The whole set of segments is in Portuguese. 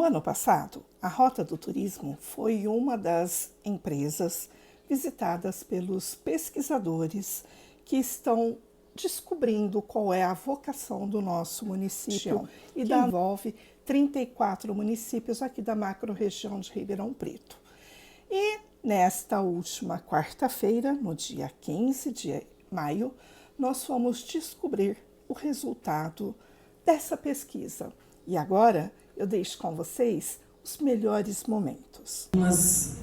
ano passado, a Rota do Turismo foi uma das empresas visitadas pelos pesquisadores que estão descobrindo qual é a vocação do nosso município e envolve 34 municípios aqui da macro-região de Ribeirão Preto. E nesta última quarta-feira, no dia 15 de maio, nós fomos descobrir o resultado dessa pesquisa. E agora eu deixo com vocês os melhores momentos.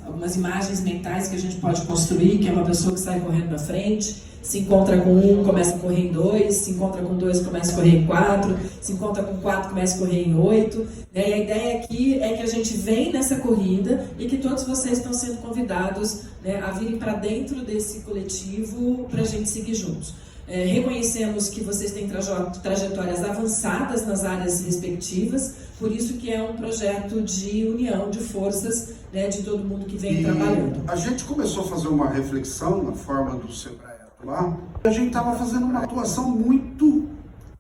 Algumas imagens mentais que a gente pode construir, que é uma pessoa que sai correndo na frente, se encontra com um, começa a correr em 2, se encontra com 2, começa a correr em 4, se encontra com 4, começa a correr em 8. Né? E a ideia aqui é que a gente vem nessa corrida e que todos vocês estão sendo convidados, né, a virem para dentro desse coletivo para a gente seguir juntos. Reconhecemos que vocês têm trajetórias avançadas nas áreas respectivas, por isso que é um projeto de união de forças, né, de todo mundo que vem trabalhando. A gente começou a fazer uma reflexão na forma do Sebrae atuar. A gente estava fazendo uma atuação muito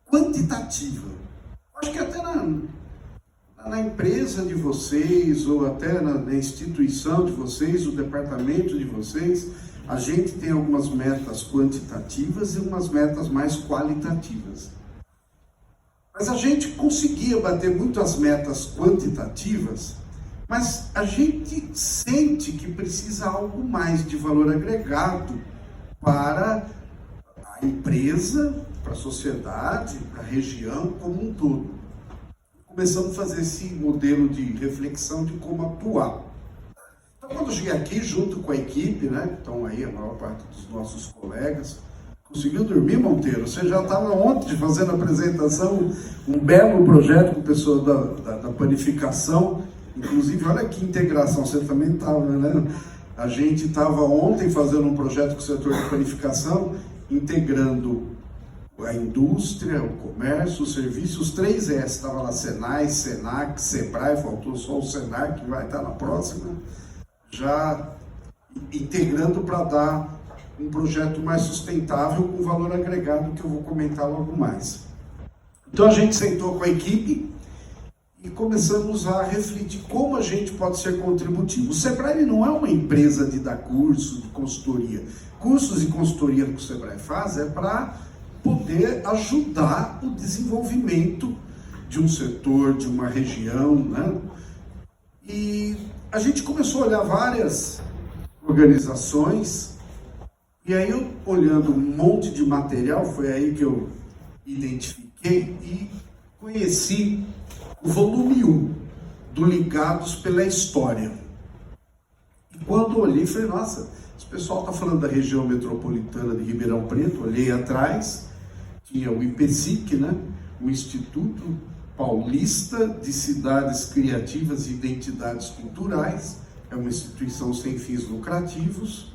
quantitativa. Acho que até na empresa de vocês, ou até na instituição de vocês, o departamento de vocês, a gente tem algumas metas quantitativas e umas metas mais qualitativas. Mas a gente conseguia bater muito as metas quantitativas, mas a gente sente que precisa algo mais de valor agregado para a empresa, para a sociedade, para a região como um todo. Começamos a fazer esse modelo de reflexão de como atuar. Então, quando eu cheguei aqui, junto com a equipe, né, que estão aí, a maior parte dos nossos colegas, conseguiu dormir, Monteiro? Você já estava ontem fazendo a apresentação, um belo projeto com o pessoal da panificação. Inclusive, olha que integração, você também estava, né? A gente estava ontem fazendo um projeto com o setor de panificação, integrando a indústria, o comércio, o serviço, os 3 S. Estava lá Senai, Senac, Sebrae, faltou só o Senac, que vai estar na próxima, já integrando para dar um projeto mais sustentável com valor agregado, que eu vou comentar logo mais. Então a gente sentou com a equipe e começamos a refletir como a gente pode ser contributivo. O Sebrae não é uma empresa de dar cursos de consultoria. Cursos e consultoria que o Sebrae faz é para poder ajudar o desenvolvimento de um setor, de uma região, né? E a gente começou a olhar várias organizações, e aí eu, olhando um monte de material, foi aí que eu identifiquei e conheci o volume 1 do Ligados pela História. E quando eu olhei, falei, nossa, esse pessoal está falando da região metropolitana de Ribeirão Preto. Olhei atrás, tinha o IPSIC, né? O Instituto Paulista de Cidades Criativas e Identidades Culturais, é uma instituição sem fins lucrativos,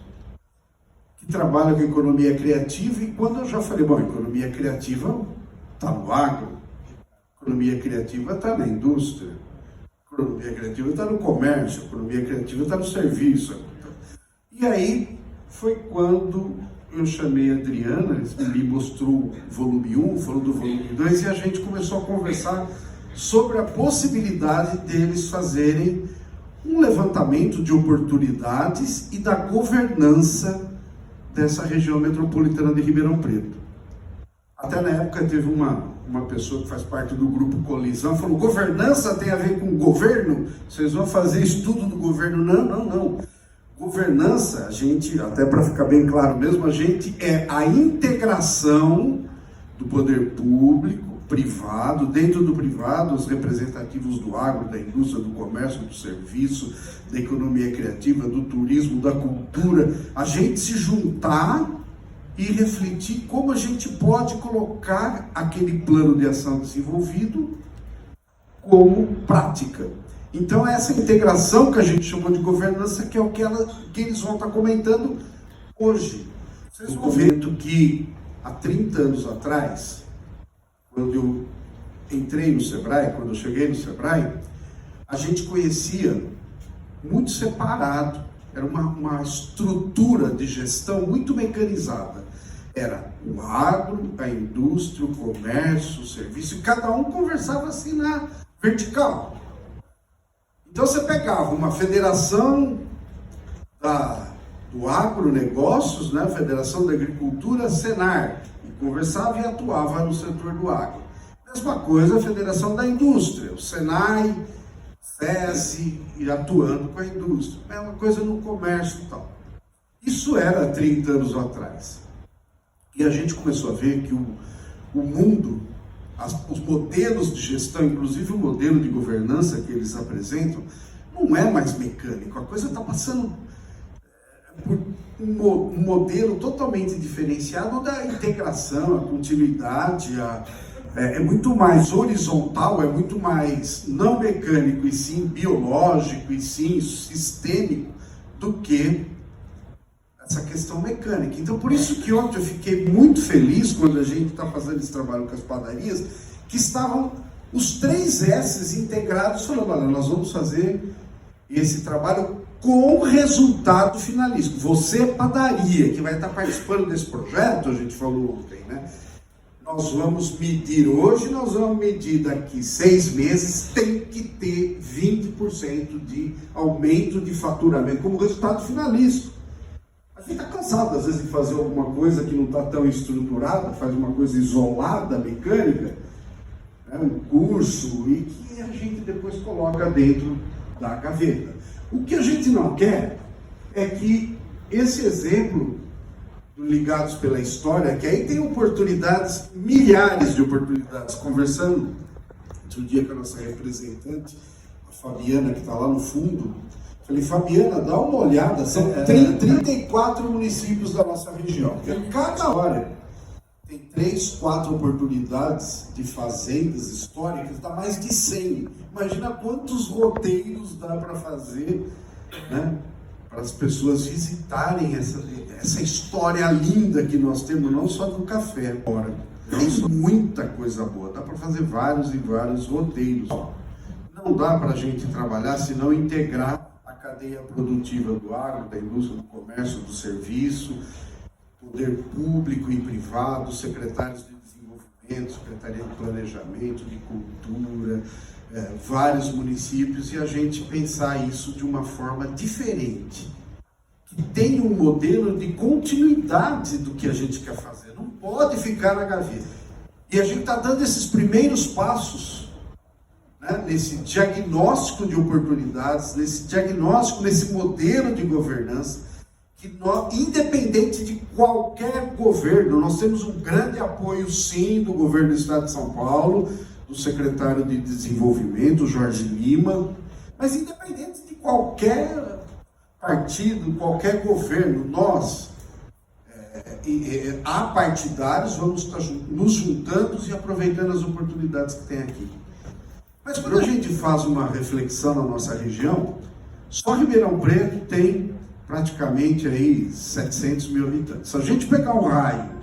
que trabalha com economia criativa. E quando eu já falei, bom, economia criativa está no agro, economia criativa está na indústria, economia criativa está no comércio, economia criativa está no serviço. E aí foi quando eu chamei a Adriana, me mostrou o volume 1, falou do volume 2, e a gente começou a conversar sobre a possibilidade deles fazerem um levantamento de oportunidades e da governança dessa região metropolitana de Ribeirão Preto. Até na época teve uma pessoa que faz parte do grupo Colisão, falou, governança tem a ver com governo? Vocês vão fazer estudo do governo? Não. Governança, a gente, até para ficar bem claro mesmo, a gente é a integração do poder público, privado, dentro do privado, os representativos do agro, da indústria, do comércio, do serviço, da economia criativa, do turismo, da cultura, a gente se juntar e refletir como a gente pode colocar aquele plano de ação desenvolvido como prática. Então, essa integração que a gente chamou de governança, que é o que eles vão estar comentando hoje. Vocês vão ver que há 30 anos atrás, quando eu entrei no Sebrae, quando eu cheguei no Sebrae, a gente conhecia muito separado. Era uma estrutura de gestão muito mecanizada. Era o agro, a indústria, o comércio, o serviço, e cada um conversava assim na vertical. Então você pegava uma federação do agronegócios, né, Federação da Agricultura, Senar, e conversava e atuava no setor do agro. Mesma coisa a Federação da Indústria, o Senai, SESI, e atuando com a indústria. Mesma coisa no comércio e tal. Isso era 30 anos atrás. E a gente começou a ver que o mundo, os modelos de gestão, inclusive o modelo de governança que eles apresentam, não é mais mecânico. A coisa está passando por um modelo totalmente diferenciado da integração, a continuidade, é muito mais horizontal, é muito mais não mecânico, e sim biológico, e sim sistêmico, do que essa questão mecânica. Então, por isso que ontem eu fiquei muito feliz quando a gente está fazendo esse trabalho com as padarias, que estavam os 3 S's integrados, falando, olha, nós vamos fazer esse trabalho com resultado finalístico. Você, padaria, que vai estar participando desse projeto, a gente falou ontem, né? Nós vamos medir hoje, nós vamos medir daqui 6 meses, tem que ter 20% de aumento de faturamento como resultado finalístico. A gente está cansado, às vezes, de fazer alguma coisa que não está tão estruturada, faz uma coisa isolada, mecânica, né, um curso, e que a gente depois coloca dentro da gaveta. O que a gente não quer é que esse exemplo do Ligados pela História, que aí tem oportunidades, milhares de oportunidades, conversando outro dia com a nossa representante, a Fabiana, que está lá no fundo. Falei, Fabiana, dá uma olhada, são 34 municípios da nossa região. Cada hora tem 3, 4 oportunidades de fazendas históricas, dá mais de 100. Imagina quantos roteiros dá para fazer, né, para as pessoas visitarem essa história linda que nós temos, não só do café agora. Tem muita coisa boa, dá para fazer vários e vários roteiros. Não dá para a gente trabalhar se não integrar a cadeia produtiva do agro, da indústria, do comércio, do serviço, poder público e privado, secretários de desenvolvimento, secretaria de planejamento, de cultura, vários municípios, e a gente pensar isso de uma forma diferente, que tenha um modelo de continuidade do que a gente quer fazer, não pode ficar na gaveta. E a gente está dando esses primeiros passos, né, nesse diagnóstico de oportunidades, nesse diagnóstico, nesse modelo de governança, que nós, independente de qualquer governo, nós temos um grande apoio, sim, do governo do Estado de São Paulo, do secretário de Desenvolvimento, Jorge Lima, mas independente de qualquer partido, qualquer governo, nós, apartidários, vamos estar nos juntando e aproveitando as oportunidades que tem aqui. Mas quando a gente faz uma reflexão na nossa região, só Ribeirão Preto tem praticamente aí 700 mil habitantes. Se a gente pegar um raio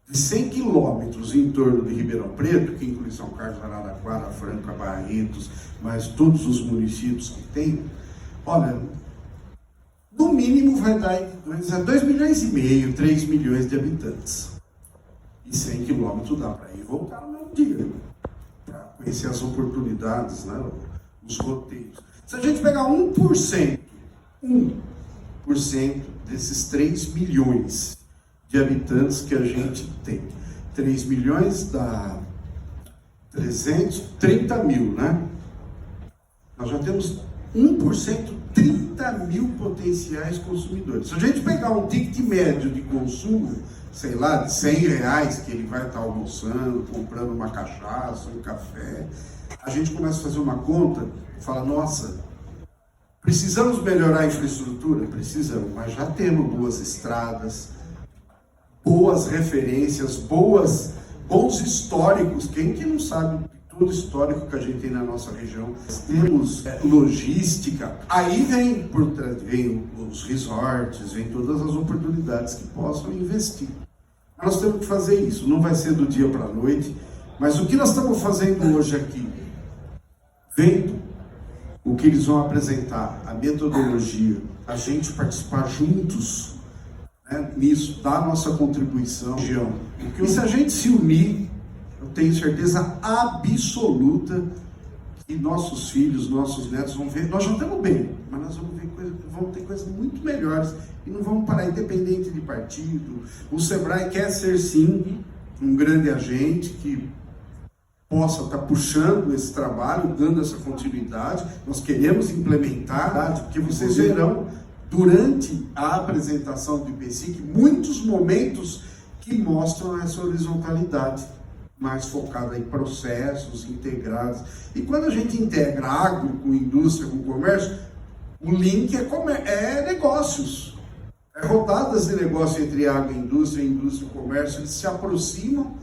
de 100 quilômetros em torno de Ribeirão Preto, que inclui São Carlos, Araraquara, Franca, Barretos, mas todos os municípios que tem, olha, no mínimo vai dar 2 milhões e meio, 3 milhões de habitantes. E 100 quilômetros dá para ir e voltar no mesmo dia, para conhecer as oportunidades, né, os roteiros. Se a gente pegar 1% desses 3 milhões de habitantes que a gente tem. 3 milhões dá 330 mil, né? Nós já temos 1%, 30 mil potenciais consumidores. Se a gente pegar um ticket médio de consumo, sei lá, de R$100, que ele vai estar almoçando, comprando uma cachaça, um café, a gente começa a fazer uma conta e fala, nossa, precisamos melhorar a infraestrutura? Precisamos, mas já temos boas estradas, boas referências, bons históricos. Quem que não sabe todo o histórico que a gente tem na nossa região? Temos logística, aí vem os resorts, vem todas as oportunidades que possam investir. Nós temos que fazer isso, não vai ser do dia para a noite, mas o que nós estamos fazendo hoje aqui, vendo o que eles vão apresentar, a metodologia, a gente participar juntos, né, nisso, dar a nossa contribuição, região. E se a gente se unir, eu tenho certeza absoluta E nossos filhos, nossos netos vão ver, nós já estamos bem, mas nós vamos ter coisas muito melhores e não vamos parar independente de partido. O Sebrae quer ser sim um grande agente que possa estar puxando esse trabalho, dando essa continuidade. Nós queremos implementar, porque vocês verão durante a apresentação do IPSIC muitos momentos que mostram essa horizontalidade mais focada em processos integrados. E quando a gente integra agro com indústria, com comércio, o link é negócios. É rodadas de negócio entre agro e indústria e comércio, eles se aproximam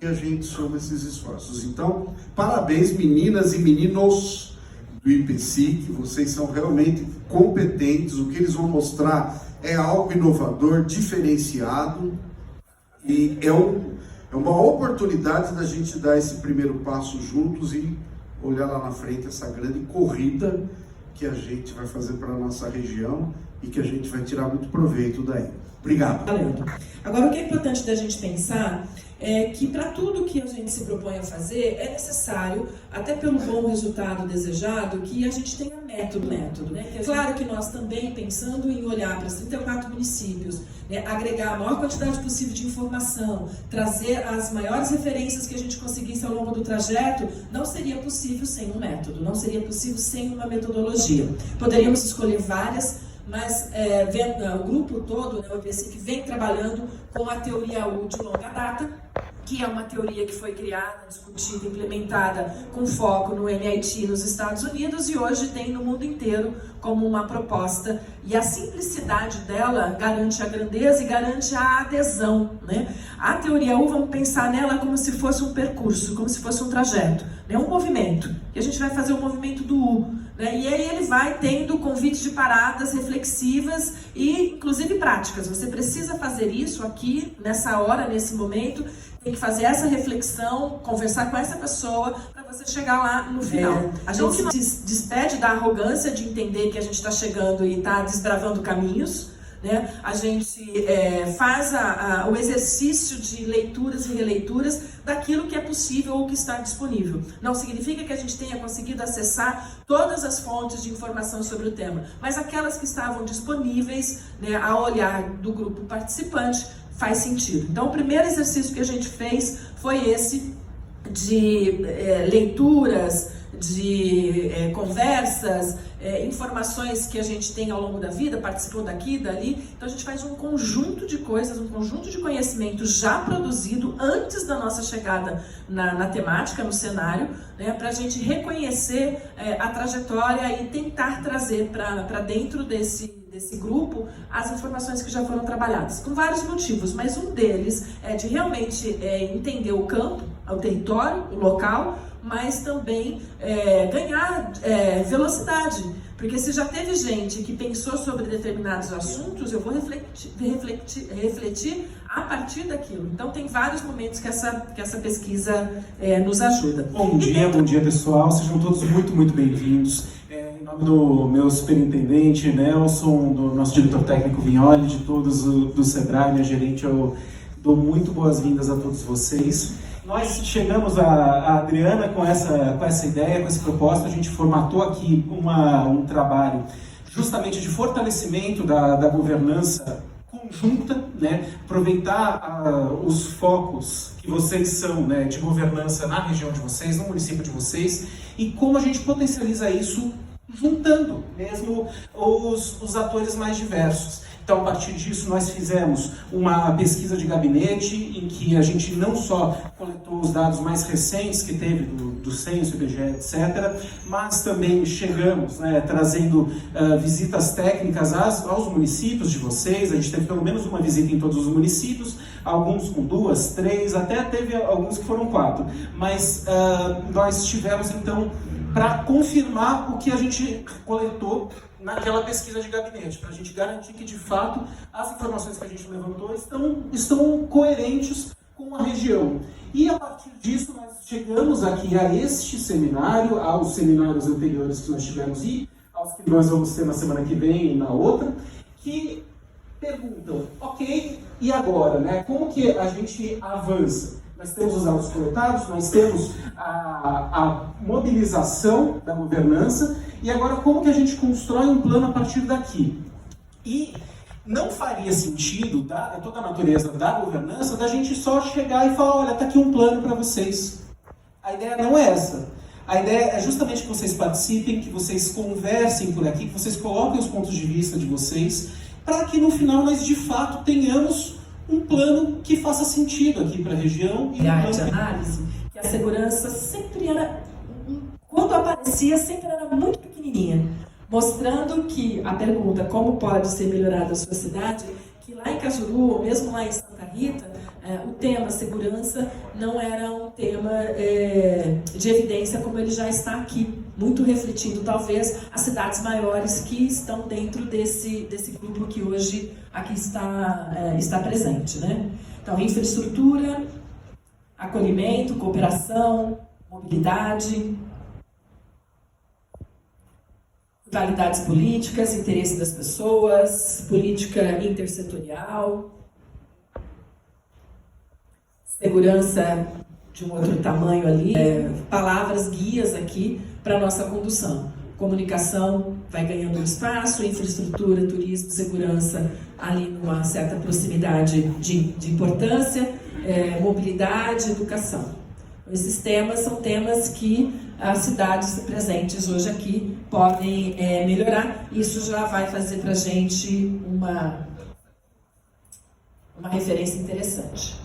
e a gente soma esses esforços. Então, parabéns meninas e meninos do IPSIC, vocês são realmente competentes, o que eles vão mostrar é algo inovador, diferenciado, e é uma oportunidade da gente dar esse primeiro passo juntos e olhar lá na frente essa grande corrida que a gente vai fazer para a nossa região e que a gente vai tirar muito proveito daí. Obrigado. Agora, o que é importante da gente pensar é que para tudo que a gente se propõe a fazer, é necessário, até pelo bom resultado desejado, que a gente tenha método, né? Claro que nós também, pensando em olhar para os 34 municípios, né, agregar a maior quantidade possível de informação, trazer as maiores referências que a gente conseguisse ao longo do trajeto, não seria possível sem um método, não seria possível sem uma metodologia. Poderíamos escolher várias, mas o grupo todo, né, o IPSIC, vem trabalhando com a teoria U de longa data, que é uma teoria que foi criada, discutida, implementada com foco no MIT nos Estados Unidos e hoje tem no mundo inteiro como uma proposta. E a simplicidade dela garante a grandeza e garante a adesão, né? A teoria U, vamos pensar nela como se fosse um percurso, como se fosse um trajeto, né? Um movimento. E a gente vai fazer o movimento do U, né? E aí ele vai tendo convites de paradas reflexivas e inclusive práticas. Você precisa fazer isso aqui, nessa hora, nesse momento. Tem que fazer essa reflexão, conversar com essa pessoa para você chegar lá no final. A gente se despede da arrogância de entender que a gente está chegando e está desbravando caminhos, né? A gente faz o exercício de leituras e releituras daquilo que é possível ou que está disponível. Não significa que a gente tenha conseguido acessar todas as fontes de informação sobre o tema, mas aquelas que estavam disponíveis, né, ao olhar do grupo participante, faz sentido. Então, o primeiro exercício que a gente fez foi esse de leituras, de conversas, informações que a gente tem ao longo da vida, participou daqui, dali. Então, a gente faz um conjunto de coisas, um conjunto de conhecimento já produzido antes da nossa chegada na temática, no cenário, né, para a gente reconhecer a trajetória e tentar trazer para dentro desse grupo as informações que já foram trabalhadas, com vários motivos, mas um deles é de realmente entender o campo, o território, o local, mas também ganhar velocidade, porque se já teve gente que pensou sobre determinados assuntos, eu vou refletir a partir daquilo. Então tem vários momentos que essa pesquisa nos ajuda. Bom dia pessoal, sejam todos muito bem-vindos. Em nome do meu superintendente Nelson, do nosso diretor técnico Vignoli, de todos do Sebrae, minha gerente, eu dou muito boas-vindas a todos vocês. Nós chegamos a Adriana com essa ideia, com esse propósito, a gente formatou aqui um trabalho justamente de fortalecimento da governança conjunta, né? Aproveitar os focos que vocês são, né, de governança na região de vocês, no município de vocês, e como a gente potencializa isso juntando mesmo os atores mais diversos. Então, a partir disso, nós fizemos uma pesquisa de gabinete em que a gente não só coletou os dados mais recentes que teve do censo, IBGE, etc., mas também chegamos, né, trazendo visitas técnicas aos municípios de vocês. A gente teve pelo menos uma visita em todos os municípios, alguns com 2, 3, até teve alguns que foram 4. Mas nós tivemos, então, para confirmar o que a gente coletou naquela pesquisa de gabinete, para a gente garantir que, de fato, as informações que a gente levantou estão coerentes com a região. E, a partir disso, nós chegamos aqui a este seminário, aos seminários anteriores que nós tivemos e aos que nós vamos ter na semana que vem e na outra, que perguntam, ok, e agora, né? Como que a gente avança? Nós temos os dados coletados, nós temos a mobilização da governança, e agora como que a gente constrói um plano a partir daqui? E não faria sentido, dada toda a natureza da governança, da gente só chegar e falar, olha, está aqui um plano para vocês. A ideia não é essa. A ideia é justamente que vocês participem, que vocês conversem por aqui, que vocês coloquem os pontos de vista de vocês, para que no final nós de fato tenhamos um plano que faça sentido aqui para a região. E a de análise, que a segurança sempre era, quando aparecia, sempre era muito pequenininha, mostrando que a pergunta como pode ser melhorada a sua cidade, que lá em Cajuru, ou mesmo lá em Santa Rita, o tema segurança não era um tema de evidência como ele já está aqui, muito refletindo talvez as cidades maiores que estão dentro desse grupo que hoje aqui está presente, né? Então, infraestrutura, acolhimento, cooperação, mobilidade, rivalidades políticas, interesse das pessoas, política intersetorial, segurança de um outro tamanho ali, palavras guias aqui para a nossa condução. Comunicação vai ganhando espaço, infraestrutura, turismo, segurança ali numa certa proximidade de importância, mobilidade, educação. Esses temas são temas que as cidades presentes hoje aqui podem melhorar. Isso já vai fazer para a gente uma referência interessante.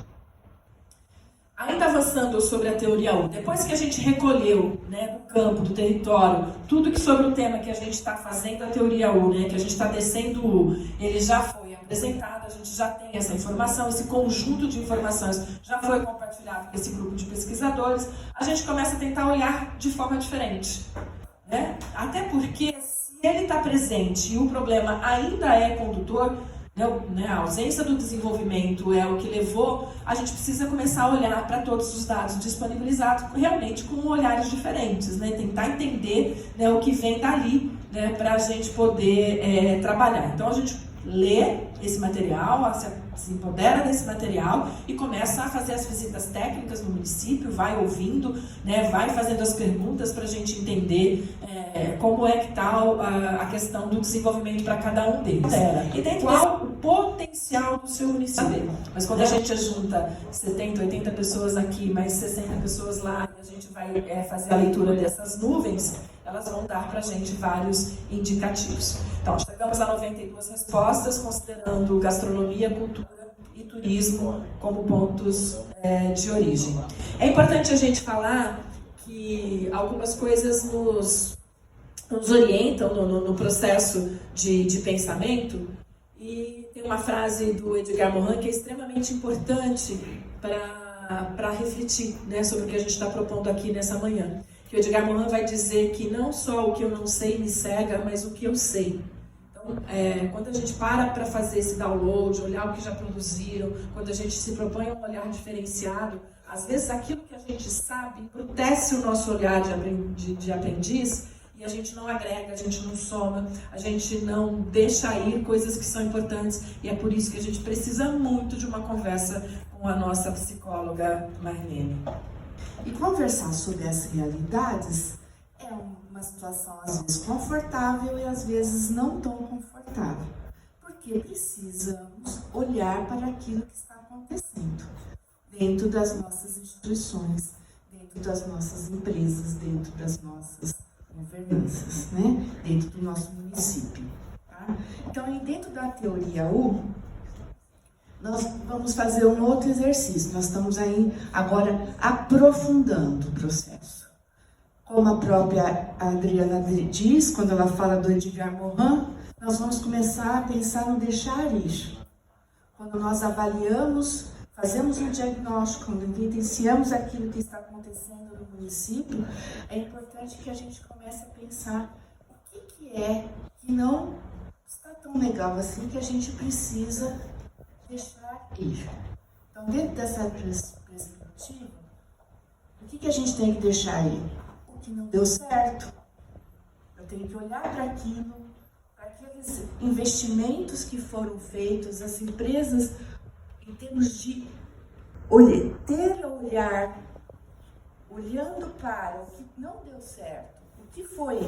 Ainda avançando sobre a teoria U, depois que a gente recolheu, né, do campo, do território, tudo que sobre o tema que a gente está fazendo a teoria U, né, que a gente está descendo o U, ele já foi apresentado, a gente já tem essa informação, esse conjunto de informações já foi compartilhado com esse grupo de pesquisadores, a gente começa a tentar olhar de forma diferente, né? Até porque se ele está presente e o problema ainda é condutor, né, a ausência do desenvolvimento é o que levou, a gente precisa começar a olhar para todos os dados disponibilizados realmente com olhares diferentes, né, tentar entender, né, o que vem dali, né, para a gente poder trabalhar. Então a gente lê esse material, se empodera desse material e começa a fazer as visitas técnicas no município, vai ouvindo, né, vai fazendo as perguntas para a gente entender como é que está a questão do desenvolvimento para cada um deles. E dentro qual o potencial do seu município. Mas quando a gente junta 70, 80 pessoas aqui, mais 60 pessoas lá, e a gente vai fazer a leitura dessas nuvens, elas vão dar para a gente vários indicativos. Então, chegamos a 92 respostas, considerando gastronomia, cultura e turismo como pontos de origem. É importante a gente falar que algumas coisas nos orientam no processo de pensamento, e tem uma frase do Edgar Morin que é extremamente importante para refletir, né, sobre o que a gente está propondo aqui nessa manhã. Que o Edgar Morin vai dizer que não só o que eu não sei me cega, mas o que eu sei. Então, quando a gente para fazer esse download, olhar o que já produziram, quando a gente se propõe a um olhar diferenciado, às vezes aquilo que a gente sabe embrutece o nosso olhar de aprendiz, e a gente não agrega, a gente não soma, a gente não deixa ir coisas que são importantes, e é por isso que a gente precisa muito de uma conversa com a nossa psicóloga Marlene. E conversar sobre as realidades é uma situação às vezes confortável e às vezes não tão confortável, porque precisamos olhar para aquilo que está acontecendo dentro das nossas instituições, dentro das nossas empresas, dentro das nossas governanças, né? Dentro do nosso município. Tá? Então, dentro da teoria U, nós vamos fazer um outro exercício. Nós estamos aí agora aprofundando o processo. Como a própria Adriana diz, quando ela fala do Edgar Morin, nós vamos começar a pensar no deixar ir. Quando nós avaliamos, fazemos um diagnóstico, quando evidenciamos aquilo que está acontecendo no município, é importante que a gente comece a pensar o que é que não está tão legal assim, que a gente precisa deixar ir. Então, dentro dessa perspectiva, o que a gente tem que deixar ir? O que não deu certo. Eu tenho que olhar para aquilo, para aqueles investimentos que foram feitos, as empresas, em termos de ter olhar, olhando para o que não deu certo, o que foi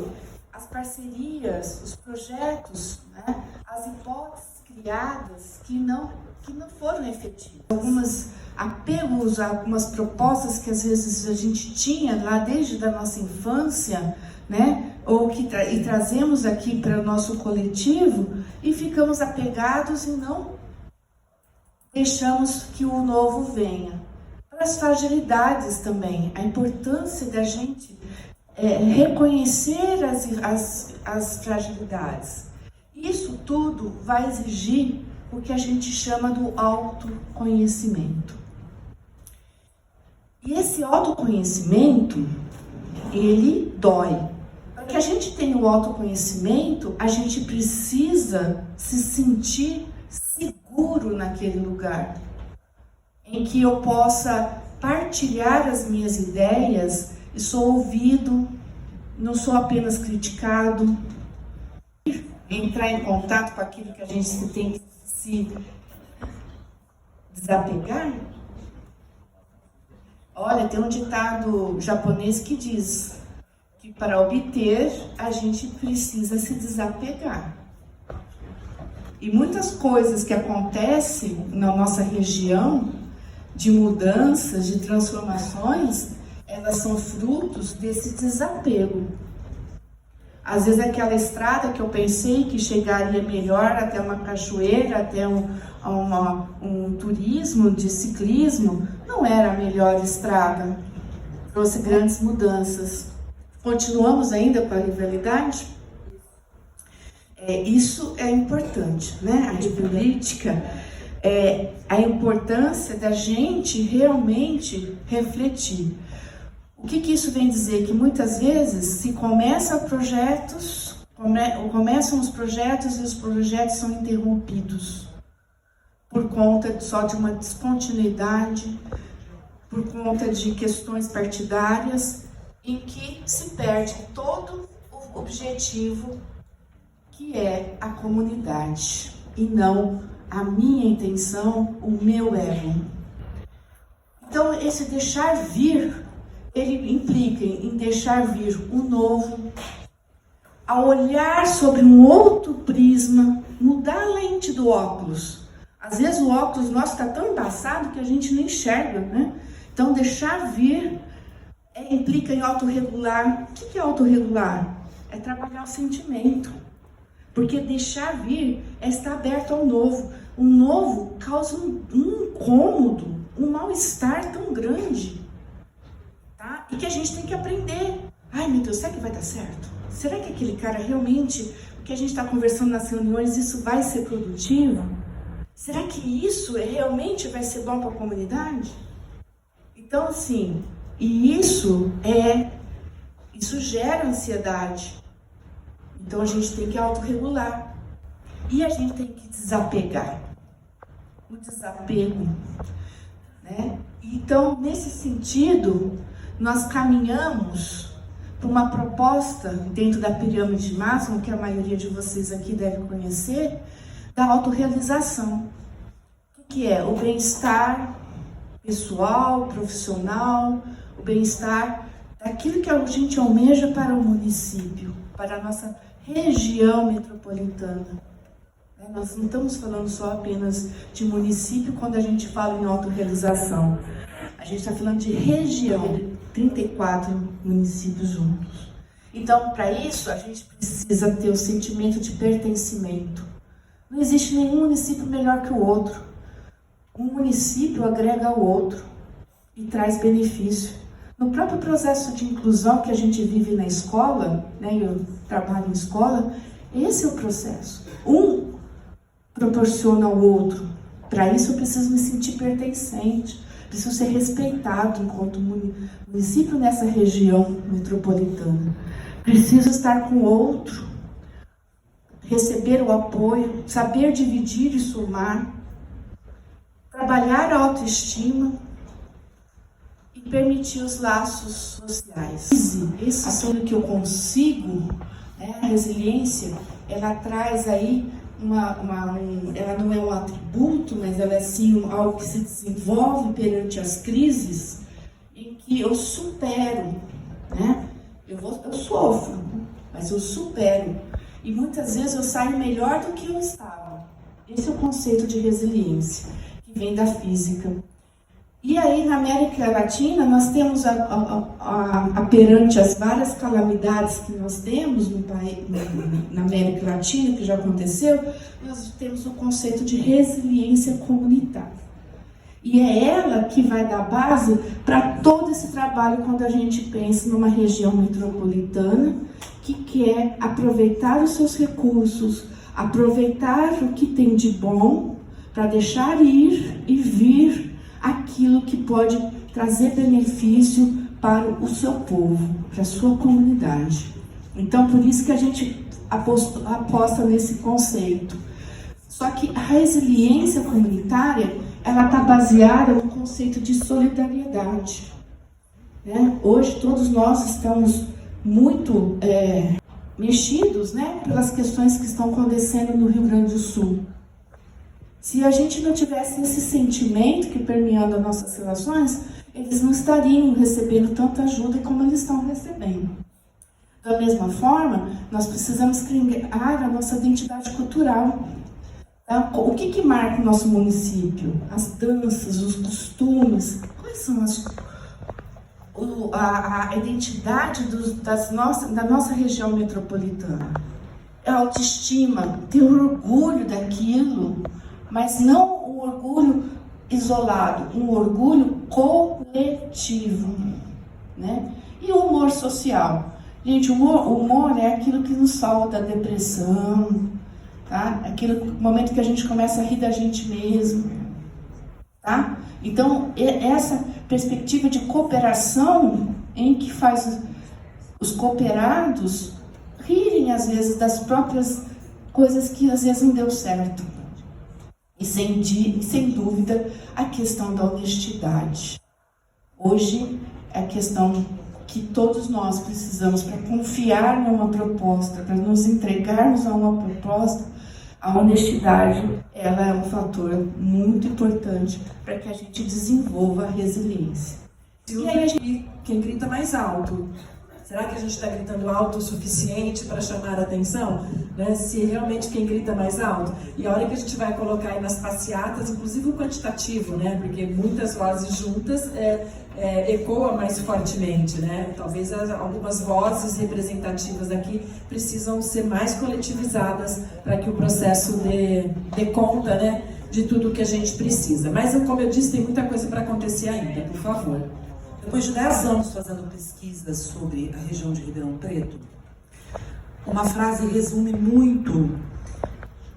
as parcerias, os projetos, né, as hipóteses criadas que não foram efetivas. Alguns apelos, algumas propostas que às vezes a gente tinha lá desde a nossa infância, né, ou que trazemos aqui para o nosso coletivo e ficamos apegados e não deixamos que o novo venha. Para as fragilidades também, a importância da gente reconhecer as fragilidades. Isso tudo vai exigir o que a gente chama do autoconhecimento. E esse autoconhecimento, ele dói. Para que a gente tenha o autoconhecimento, a gente precisa se sentir seguro naquele lugar, em que eu possa partilhar as minhas ideias e sou ouvido, não sou apenas criticado. Entrar em contato com aquilo que a gente tem que se desapegar. Olha, tem um ditado japonês que diz que para obter a gente precisa se desapegar. E muitas coisas que acontecem na nossa região, de mudanças, de transformações, elas são frutos desse desapego. Às vezes aquela estrada que eu pensei que chegaria melhor até uma cachoeira, até um turismo de ciclismo, não era a melhor estrada. Trouxe grandes mudanças. Continuamos ainda com a rivalidade? Isso é importante, né? A política é a importância da gente realmente refletir. O que isso vem dizer? Que muitas vezes se começam os projetos e os projetos são interrompidos por conta só de uma descontinuidade, por conta de questões partidárias, em que se perde todo o objetivo que é a comunidade e não a minha intenção, o meu ego. Então, esse deixar vir, ele implica em deixar vir o novo, a olhar sobre um outro prisma, mudar a lente do óculos. Às vezes o óculos nosso está tão embaçado que a gente não enxerga, né? Então, deixar vir implica em autorregular. O que é autorregular? É trabalhar o sentimento. Porque deixar vir é estar aberto ao novo. O novo causa um incômodo, um mal-estar tão grande. Tá? E que a gente tem que aprender. Ai, meu Deus, será que vai dar certo? Será que aquele cara realmente, o que a gente está conversando nas reuniões, isso vai ser produtivo? Será que isso realmente vai ser bom para a comunidade? Então, assim, e isso gera ansiedade. Então, a gente tem que autorregular. E a gente tem que desapegar. O desapego, né? Então, nesse sentido, nós caminhamos para uma proposta dentro da pirâmide de Maslow, que a maioria de vocês aqui deve conhecer, da autorrealização. O que é? O bem-estar pessoal, profissional, o bem-estar daquilo que a gente almeja para o município, para a nossa região metropolitana. Nós não estamos falando só apenas de município quando a gente fala em autorrealização. A gente está falando de região, 34 municípios juntos. Então, para isso, a gente precisa ter o sentimento de pertencimento. Não existe nenhum município melhor que o outro. Um município agrega ao outro e traz benefício. No próprio processo de inclusão que a gente vive na escola, né, eu trabalho em escola, esse é o processo. Um proporciona ao outro. Para isso, eu preciso me sentir pertencente, preciso ser respeitado enquanto município nessa região metropolitana. Preciso estar com o outro, receber o apoio, saber dividir e somar, trabalhar a autoestima e permitir os laços sociais. Aquilo que eu consigo, né, a resiliência, ela traz aí ela não é um atributo, mas ela é sim algo que se desenvolve perante as crises, em que eu supero, né? Eu sofro, mas eu supero. E muitas vezes eu saio melhor do que eu estava. Esse é o conceito de resiliência, que vem da física. E aí, na América Latina, nós temos, perante as várias calamidades que nós temos na América Latina, que já aconteceu, nós temos o conceito de resiliência comunitária. E é ela que vai dar base para todo esse trabalho quando a gente pensa numa região metropolitana que quer aproveitar os seus recursos, aproveitar o que tem de bom para deixar ir e vir aquilo que pode trazer benefício para o seu povo, para a sua comunidade. Então, por isso que a gente aposta nesse conceito. Só que a resiliência comunitária, ela está baseada no conceito de solidariedade, né? Hoje, todos nós estamos muito mexidos, né, pelas questões que estão acontecendo no Rio Grande do Sul. Se a gente não tivesse esse sentimento que permeando as nossas relações, eles não estariam recebendo tanta ajuda como eles estão recebendo. Da mesma forma, nós precisamos criar a nossa identidade cultural. Tá? O que marca o nosso município? As danças, os costumes. Quais são a identidade da nossa região metropolitana? É a autoestima, ter orgulho daquilo, mas não um orgulho isolado, um orgulho coletivo, né? E o humor social. Gente, o humor é aquilo que nos salva da depressão, tá? Aquele momento que a gente começa a rir da gente mesmo, tá? Então, essa perspectiva de cooperação em que faz os cooperados rirem, às vezes, das próprias coisas que, às vezes, não deu certo. E, sem dúvida, a questão da honestidade. Hoje, é a questão que todos nós precisamos para confiar numa proposta, para nos entregarmos a uma proposta. A honestidade, ela é um fator muito importante para que a gente desenvolva a resiliência. E aí, quem grita mais alto? Será que a gente está gritando alto o suficiente para chamar a atenção? Né? Se realmente quem grita mais alto. E a hora que a gente vai colocar aí nas passeatas, inclusive o quantitativo, né? Porque muitas vozes juntas ecoa mais fortemente, né? Talvez algumas vozes representativas aqui precisam ser mais coletivizadas para que o processo dê conta, né, de tudo que a gente precisa. Mas, como eu disse, tem muita coisa para acontecer ainda, por favor. Depois de 10 anos fazendo pesquisas sobre a região de Ribeirão Preto, uma frase resume muito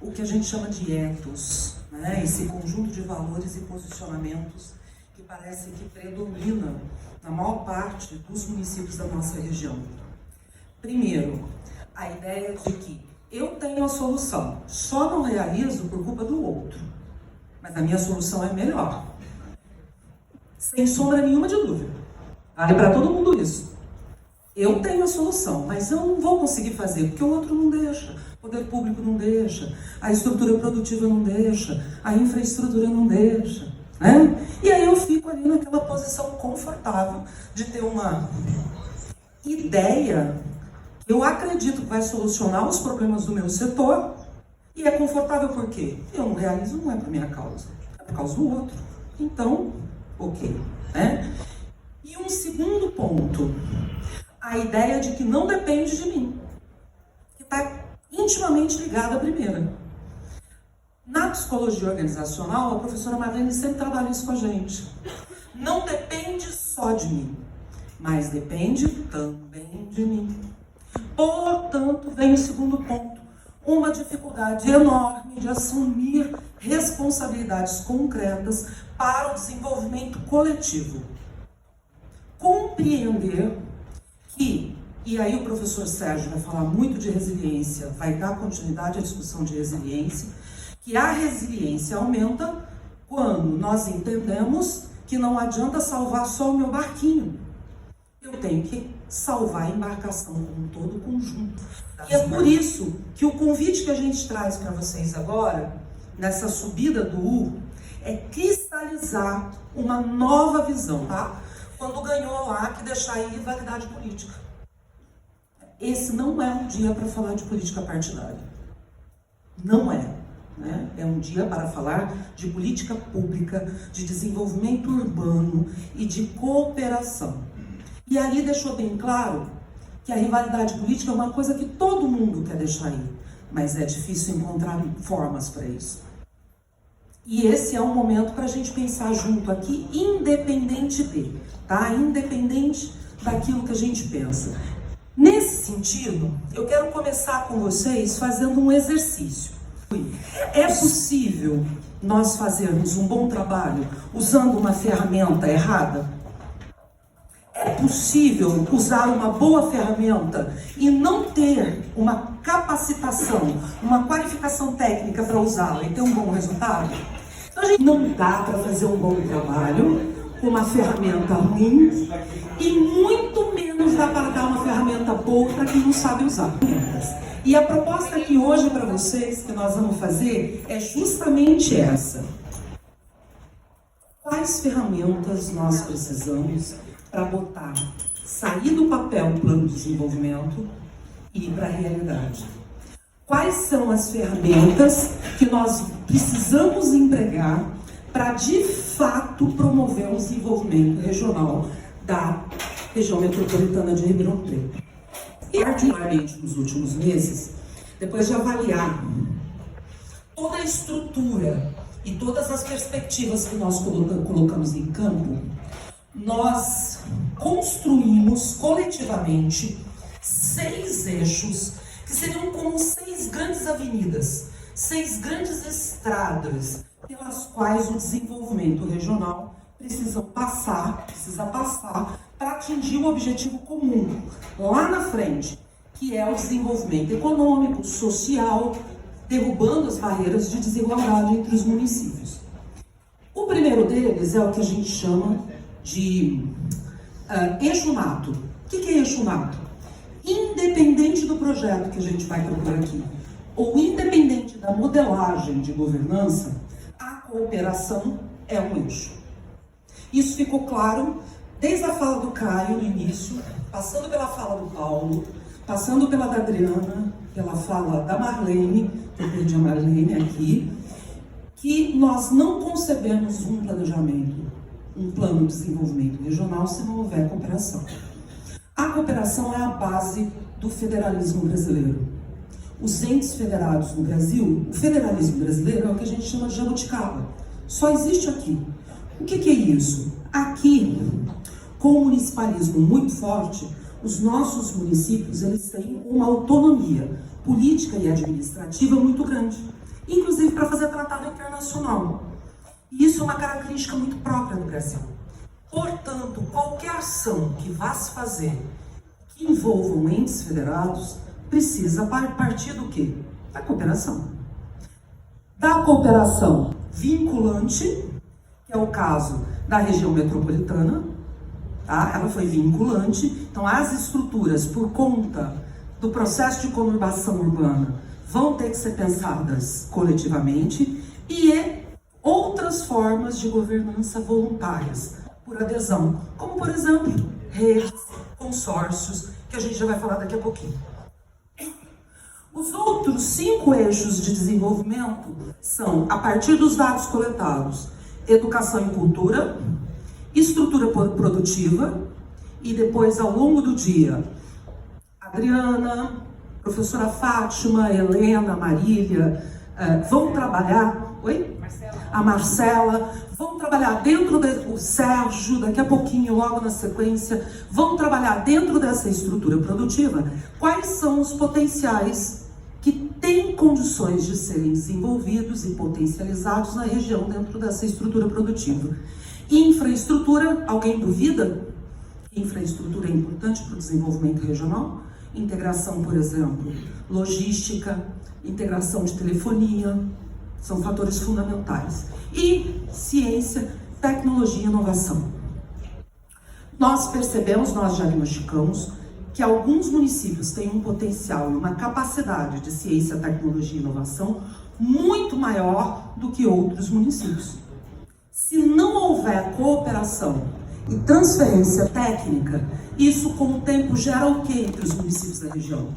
o que a gente chama de ethos, né? Esse conjunto de valores e posicionamentos que parece que predomina na maior parte dos municípios da nossa região. Primeiro, a ideia de que eu tenho a solução, só não realizo por culpa do outro, mas a minha solução é melhor. Sem sombra nenhuma de dúvida. Vale para todo mundo isso. Eu tenho a solução, mas eu não vou conseguir fazer, porque o outro não deixa, o poder público não deixa, a estrutura produtiva não deixa, a infraestrutura não deixa, né? E aí eu fico ali naquela posição confortável de ter uma ideia que eu acredito que vai solucionar os problemas do meu setor, e é confortável por quê? Eu não realizo, não é por minha causa, é por causa do outro. Então, ok, né? E um segundo ponto, a ideia de que não depende de mim, que está intimamente ligada à primeira. Na psicologia organizacional, a professora Marlene sempre trabalha isso com a gente. Não depende só de mim, mas depende também de mim. Portanto, vem o segundo ponto, uma dificuldade enorme de assumir responsabilidades concretas para o desenvolvimento coletivo. Compreender que, e aí o professor Sérgio vai falar muito de resiliência, vai dar continuidade à discussão de resiliência, que a resiliência aumenta quando nós entendemos que não adianta salvar só o meu barquinho. eu tenho que salvar a embarcação como todo o conjunto. E é por isso que o convite que a gente traz para vocês agora, nessa subida do U, é cristalizar uma nova visão, tá? Quando ganhou lá, que deixar aí rivalidade política. Esse não é um dia para falar de política partidária. Não é. Né? É um dia para falar de política pública, de desenvolvimento urbano e de cooperação. E ali deixou bem claro que a rivalidade política é uma coisa que todo mundo quer deixar aí, mas é difícil encontrar formas para isso. E esse é um momento para a gente pensar junto aqui, independente de, tá? Independente daquilo que a gente pensa. Nesse sentido, eu quero começar com vocês fazendo um exercício. É possível nós fazermos um bom trabalho usando uma ferramenta errada? É possível usar uma boa ferramenta e não ter uma capacitação, uma qualificação técnica para usá-la e ter um bom resultado? Então, a gente não dá para fazer um bom trabalho com uma ferramenta ruim e muito menos dá para dar uma ferramenta boa para quem não sabe usar. E a proposta aqui hoje para vocês, que nós vamos fazer, é justamente essa. Quais ferramentas nós precisamos para botar, sair do papel o plano de desenvolvimento e ir para a realidade? Quais são as ferramentas que nós precisamos empregar para, de fato, promover o desenvolvimento regional da região metropolitana de Ribeirão Preto? E, particularmente nos últimos meses, depois de avaliar toda a estrutura e todas as perspectivas que nós colocamos em campo, nós construímos coletivamente 6 eixos que seriam como 6 grandes avenidas, 6 grandes estradas pelas quais o desenvolvimento regional precisa passar para atingir o objetivo comum lá na frente, que é o desenvolvimento econômico, social, derrubando as barreiras de desigualdade entre os municípios. O primeiro deles é o que a gente chama de eixo nato. O que é eixo nato? Independente do projeto que a gente vai propor aqui, ou independente da modelagem de governança, a cooperação é um eixo. Isso ficou claro desde a fala do Caio no início, passando pela fala do Paulo, passando pela da Adriana, pela fala da Marlene, eu perdi a Marlene aqui, que nós não concebemos um planejamento, um plano de desenvolvimento regional se não houver cooperação. A cooperação é a base do federalismo brasileiro. Os entes federados no Brasil, o federalismo brasileiro é o que a gente chama de jabuticaba. Só existe aqui. O que é isso? Aqui, com o municipalismo muito forte, os nossos municípios eles têm uma autonomia política e administrativa muito grande, inclusive para fazer tratado internacional. E isso é uma característica muito própria do Brasil. Portanto, qualquer ação que vá se fazer que envolvam entes federados precisa partir do quê? Da cooperação. Da cooperação vinculante, que é o caso da região metropolitana, tá? Ela foi vinculante, então as estruturas, por conta do processo de conurbação urbana, vão ter que ser pensadas coletivamente, e outras formas de governança voluntárias, por adesão, como por exemplo, redes, consórcios, que a gente já vai falar daqui a pouquinho. Os outros 5 eixos de desenvolvimento são, a partir dos dados coletados, educação e cultura, estrutura produtiva, e depois, ao longo do dia, Adriana, professora Fátima, Helena, Marília, vão trabalhar... Oi? A Marcela, vão trabalhar dentro o Sérgio, daqui a pouquinho, logo na sequência, vão trabalhar dentro dessa estrutura produtiva quais são os potenciais que têm condições de serem desenvolvidos e potencializados na região dentro dessa estrutura produtiva. Infraestrutura, alguém duvida? Infraestrutura é importante para o desenvolvimento regional? Integração, por exemplo, logística, integração de telefonia, são fatores fundamentais. E ciência, tecnologia e inovação. nós percebemos, nós diagnosticamos, que alguns municípios têm um potencial e uma capacidade de ciência, tecnologia e inovação muito maior do que outros municípios. Se não houver cooperação e transferência técnica, isso com o tempo gera o que entre os municípios da região?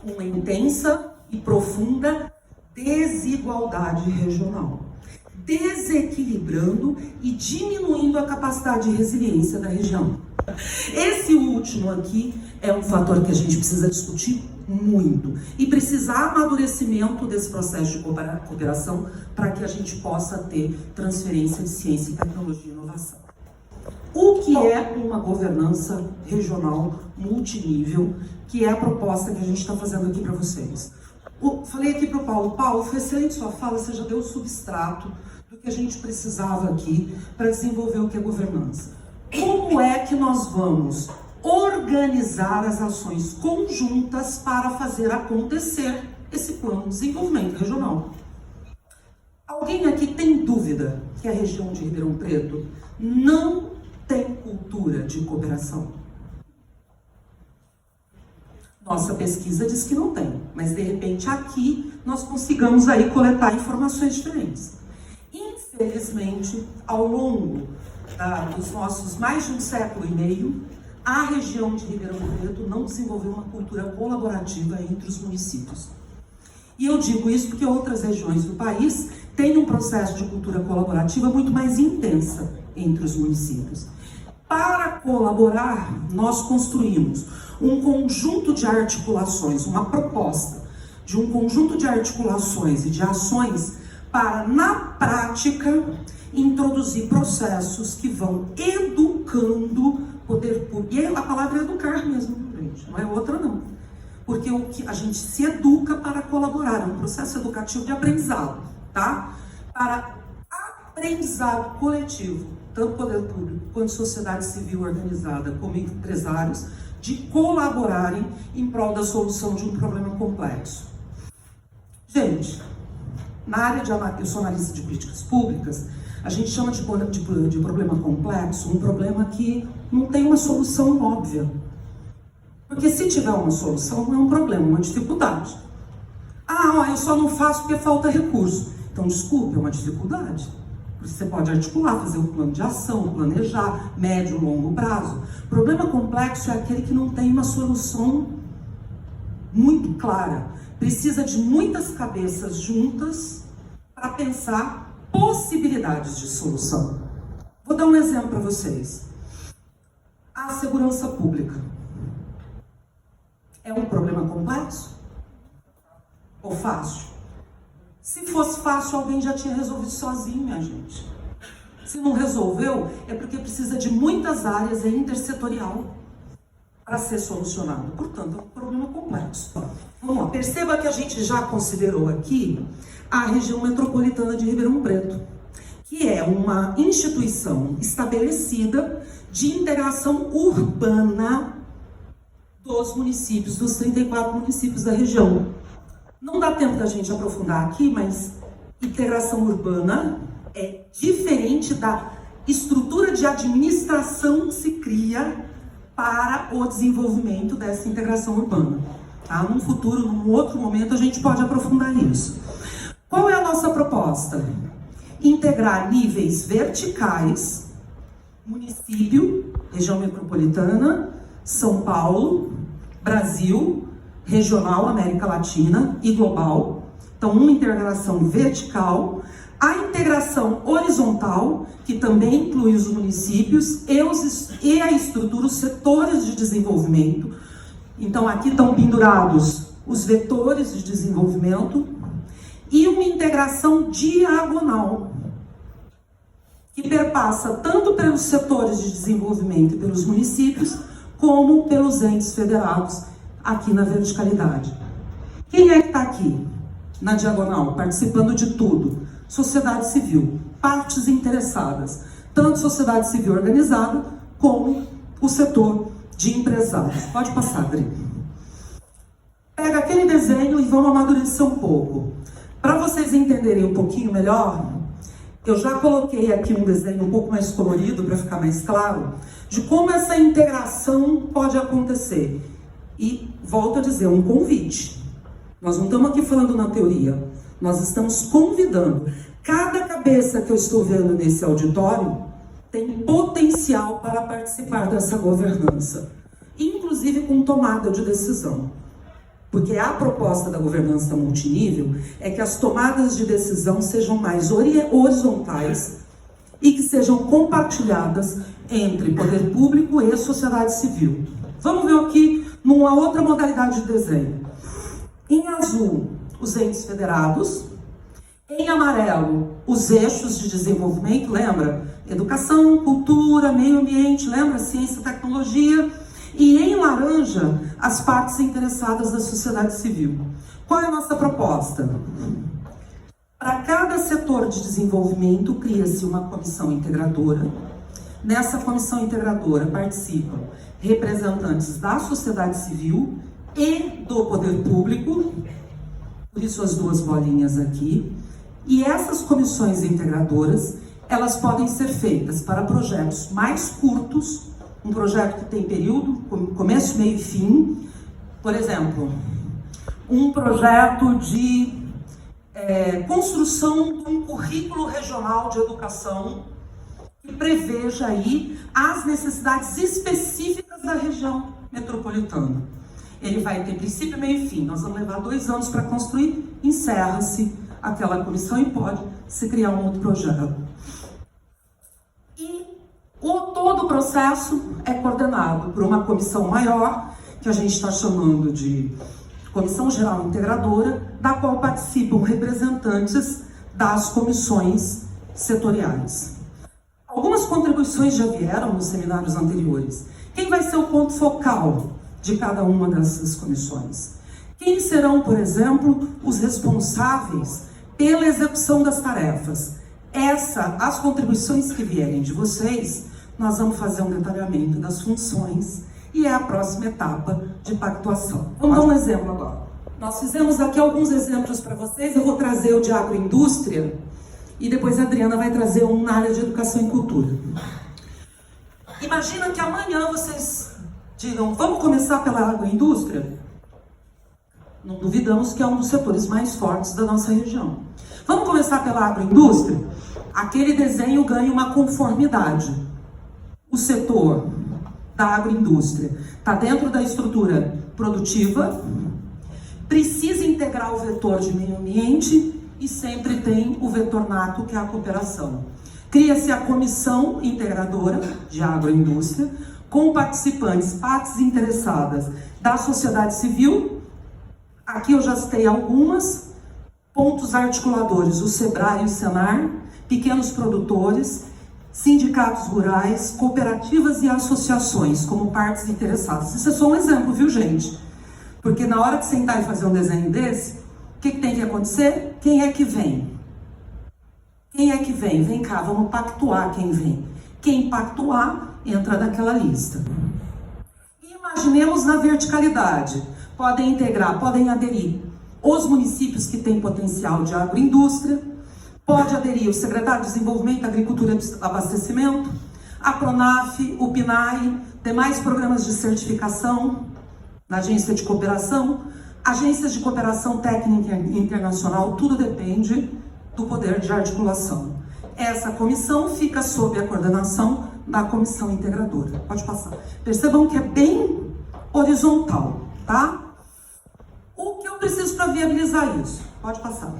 Uma intensa e profunda desigualdade regional, desequilibrando e diminuindo a capacidade de resiliência da região. Esse último aqui é um fator que a gente precisa discutir muito e precisa amadurecimento desse processo de cooperação para que a gente possa ter transferência de ciência, tecnologia e inovação. O que é uma governança regional multinível, que é a proposta que a gente está fazendo aqui para vocês? Falei aqui para o Paulo. Paulo, foi excelente sua fala, você já deu o substrato do que a gente precisava aqui para desenvolver o que é governança. Como é que nós vamos organizar as ações conjuntas para fazer acontecer esse plano de desenvolvimento regional? Alguém aqui tem dúvida que a região de Ribeirão Preto não tem cultura de cooperação? Nossa pesquisa diz que não tem, mas de repente aqui nós consigamos aí coletar informações diferentes. Infelizmente, ao longo dos nossos mais de um século e meio, a região de Ribeirão Preto não desenvolveu uma cultura colaborativa entre os municípios. E eu digo isso porque outras regiões do país têm um processo de cultura colaborativa muito mais intensa entre os municípios. Para colaborar, nós construímos um conjunto de articulações, uma proposta de um conjunto de articulações e de ações para, na prática, introduzir processos que vão educando o poder público. E a palavra é educar mesmo, gente, não é outra não. Porque o que a gente se educa para colaborar, é um processo educativo de aprendizado, tá? Para aprendizado coletivo, tanto poder público quanto sociedade civil organizada, como empresários, de colaborarem em prol da solução de um problema complexo. Gente, na área eu sou analista de políticas públicas, a gente chama de problema complexo um problema que não tem uma solução óbvia. Porque se tiver uma solução, não é um problema, é uma dificuldade. Eu só não faço porque falta recurso. Então, desculpe, é uma dificuldade. Você pode articular, fazer um plano de ação, planejar, médio e longo prazo. O problema complexo é aquele que não tem uma solução muito clara. Precisa de muitas cabeças juntas para pensar possibilidades de solução. Vou dar um exemplo para vocês. A segurança pública é um problema complexo ou fácil? Se fosse fácil, alguém já tinha resolvido sozinho, minha gente. Se não resolveu, é porque precisa de muitas áreas, é intersetorial para ser solucionado. Portanto, é um problema complexo. Vamos lá. Perceba que a gente já considerou aqui a região metropolitana de Ribeirão Preto, que é uma instituição estabelecida de integração urbana dos municípios, dos 34 municípios da região. Não dá tempo da gente aprofundar aqui, mas integração urbana é diferente da estrutura de administração que se cria para o desenvolvimento dessa integração urbana. Tá? Num futuro, num outro momento, a gente pode aprofundar isso. Qual é a nossa proposta? Integrar níveis verticais, município, região metropolitana, São Paulo, Brasil, regional, América Latina e global. Então, uma integração vertical. A integração horizontal, que também inclui os municípios e a estrutura, os setores de desenvolvimento. Então, aqui estão pendurados os vetores de desenvolvimento. E uma integração diagonal, que perpassa tanto pelos setores de desenvolvimento e pelos municípios, como pelos entes federados, aqui na verticalidade. Quem é que está aqui, na diagonal, participando de tudo? Sociedade civil, partes interessadas, tanto sociedade civil organizada, como o setor de empresários. Pode passar, Adri. Pega aquele desenho e vamos amadurecer um pouco. Para vocês entenderem um pouquinho melhor, Eu já coloquei aqui um desenho um pouco mais colorido para ficar mais claro de como essa integração pode acontecer. E volto a dizer, um convite. Nós não estamos aqui falando na teoria, nós estamos convidando. Cada cabeça que eu estou vendo nesse auditório tem potencial para participar dessa governança, inclusive com tomada de decisão. Porque a proposta da governança multinível é que as tomadas de decisão sejam mais horizontais e que sejam compartilhadas entre poder público e sociedade civil. Vamos ver aqui numa outra modalidade de desenho. Em azul, os entes federados. Em amarelo, os eixos de desenvolvimento, lembra? Educação, cultura, meio ambiente, lembra? Ciência e tecnologia. E em laranja, as partes interessadas da sociedade civil. Qual é a nossa proposta? Para cada setor de desenvolvimento, cria-se uma comissão integradora. Nessa comissão integradora participam representantes da sociedade civil e do poder público, por isso as duas bolinhas aqui. E essas comissões integradoras, elas podem ser feitas para projetos mais curtos, um projeto que tem período, começo, meio e fim. Por exemplo, um projeto de construção de um currículo regional de educação que preveja aí as necessidades específicas da região metropolitana. Ele vai ter princípio, meio e fim. Nós vamos levar 2 anos para construir, encerra-se aquela comissão e pode se criar um outro projeto. E todo o processo é coordenado por uma comissão maior, que a gente está chamando de Comissão Geral Integradora, da qual participam representantes das comissões setoriais. Algumas contribuições já vieram nos seminários anteriores. Quem vai ser o ponto focal de cada uma dessas comissões? Quem serão, por exemplo, os responsáveis pela execução das tarefas? As contribuições que vierem de vocês, nós vamos fazer um detalhamento das funções e é a próxima etapa de pactuação. Vamos dar um exemplo agora. Nós fizemos aqui alguns exemplos para vocês, eu vou trazer o de agroindústria e depois a Adriana vai trazer um na área de educação e cultura. Imagina que amanhã vocês digam, vamos começar pela agroindústria? Não duvidamos que é um dos setores mais fortes da nossa região. Vamos começar pela agroindústria? Aquele desenho ganha uma conformidade. O setor da agroindústria está dentro da estrutura produtiva, precisa integrar o vetor de meio ambiente e sempre tem o vetor nato, que é a cooperação. Cria-se a comissão integradora de agroindústria, com participantes, partes interessadas da sociedade civil. Aqui eu já citei algumas, pontos articuladores, o SEBRAE e o SENAR, pequenos produtores, sindicatos rurais, cooperativas e associações como partes interessadas. Isso é só um exemplo, viu, gente? Porque na hora de sentar e fazer um desenho desse, o que tem que acontecer? Quem é que vem? Quem é que vem? Vem cá, vamos pactuar quem vem. Quem pactuar, entra naquela lista. E imaginemos na verticalidade. Podem integrar, podem aderir os municípios que têm potencial de agroindústria, pode aderir o Secretário de Desenvolvimento, Agricultura e Abastecimento, a PRONAF, o PNAE, demais programas de certificação na agência de cooperação, agências de cooperação técnica internacional, tudo depende do poder de articulação. Essa comissão fica sob a coordenação da comissão integradora. Pode passar. Percebam que é bem horizontal, tá? O que eu preciso para viabilizar isso? Pode passar.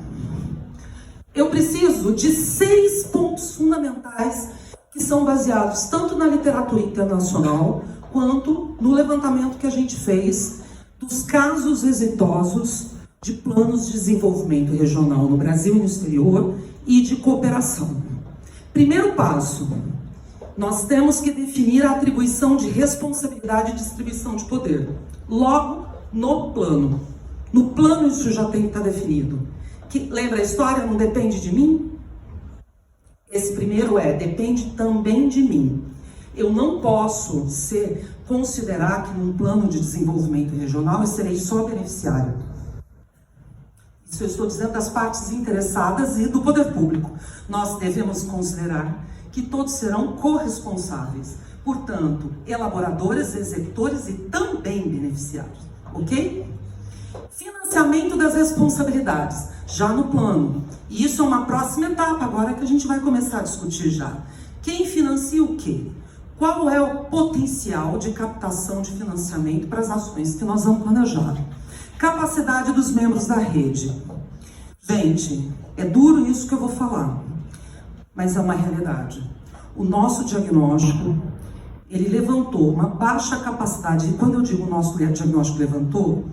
Eu preciso de 6 pontos fundamentais que são baseados tanto na literatura internacional quanto no levantamento que a gente fez dos casos exitosos de planos de desenvolvimento regional no Brasil e no exterior e de cooperação. Primeiro passo, nós temos que definir a atribuição de responsabilidade e distribuição de poder. Logo, no plano. No plano isso já tem que estar definido. Lembra a história? Não depende de mim? Esse primeiro depende também de mim. Eu não posso considerar que num plano de desenvolvimento regional eu serei só beneficiário. Isso eu estou dizendo das partes interessadas e do poder público. Nós devemos considerar que todos serão corresponsáveis, portanto, elaboradores, executores e também beneficiários, ok? Financiamento das responsabilidades, já no plano. E isso é uma próxima etapa, agora que a gente vai começar a discutir já. Quem financia o quê? Qual é o potencial de captação de financiamento para as ações que nós vamos planejar? Capacidade dos membros da rede. Gente, é duro isso que eu vou falar, mas é uma realidade. O nosso diagnóstico, ele levantou uma baixa capacidade, e quando eu digo o nosso diagnóstico levantou,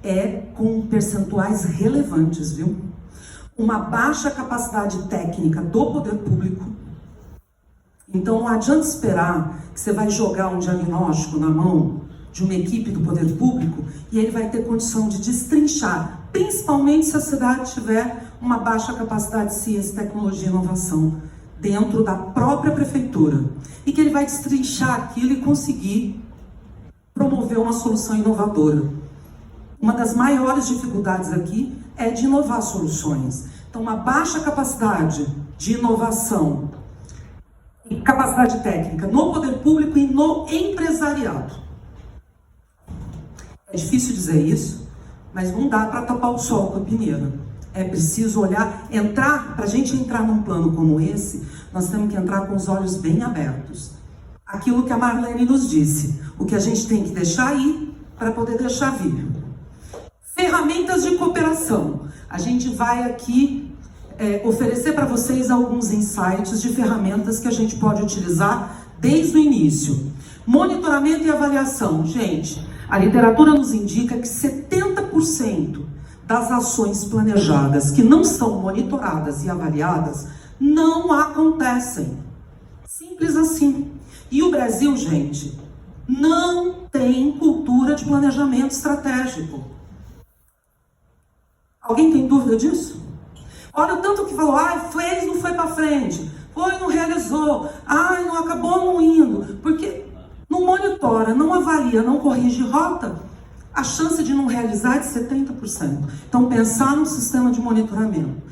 é com percentuais relevantes, viu? Uma baixa capacidade técnica do poder público. Então não adianta esperar que você vai jogar um diagnóstico na mão de uma equipe do poder público e ele vai ter condição de destrinchar, principalmente se a cidade tiver uma baixa capacidade de ciência, tecnologia e inovação dentro da própria prefeitura, e que ele vai destrinchar aquilo e conseguir promover uma solução inovadora. Uma das maiores dificuldades aqui é de inovar soluções. Então, uma baixa capacidade de inovação e capacidade técnica no poder público e no empresariado. É difícil dizer isso, mas não dá para tapar o sol com a peneira. É preciso olhar, para a gente entrar num plano como esse, nós temos que entrar com os olhos bem abertos. Aquilo que a Marlene nos disse, o que a gente tem que deixar ir para poder deixar vir. Ferramentas de cooperação. A gente vai aqui oferecer para vocês alguns insights de ferramentas que a gente pode utilizar desde o início. Monitoramento e avaliação. Gente, a literatura nos indica que 70% das ações planejadas que não são monitoradas e avaliadas não acontecem. Simples assim. E o Brasil, gente, não tem cultura de planejamento estratégico. Alguém tem dúvida disso? Olha o tanto que falou, fez, não foi para frente, foi, não realizou, não acabou não indo, porque não monitora, não avalia, não corrige rota, a chance de não realizar é de 70%. Então, pensar no sistema de monitoramento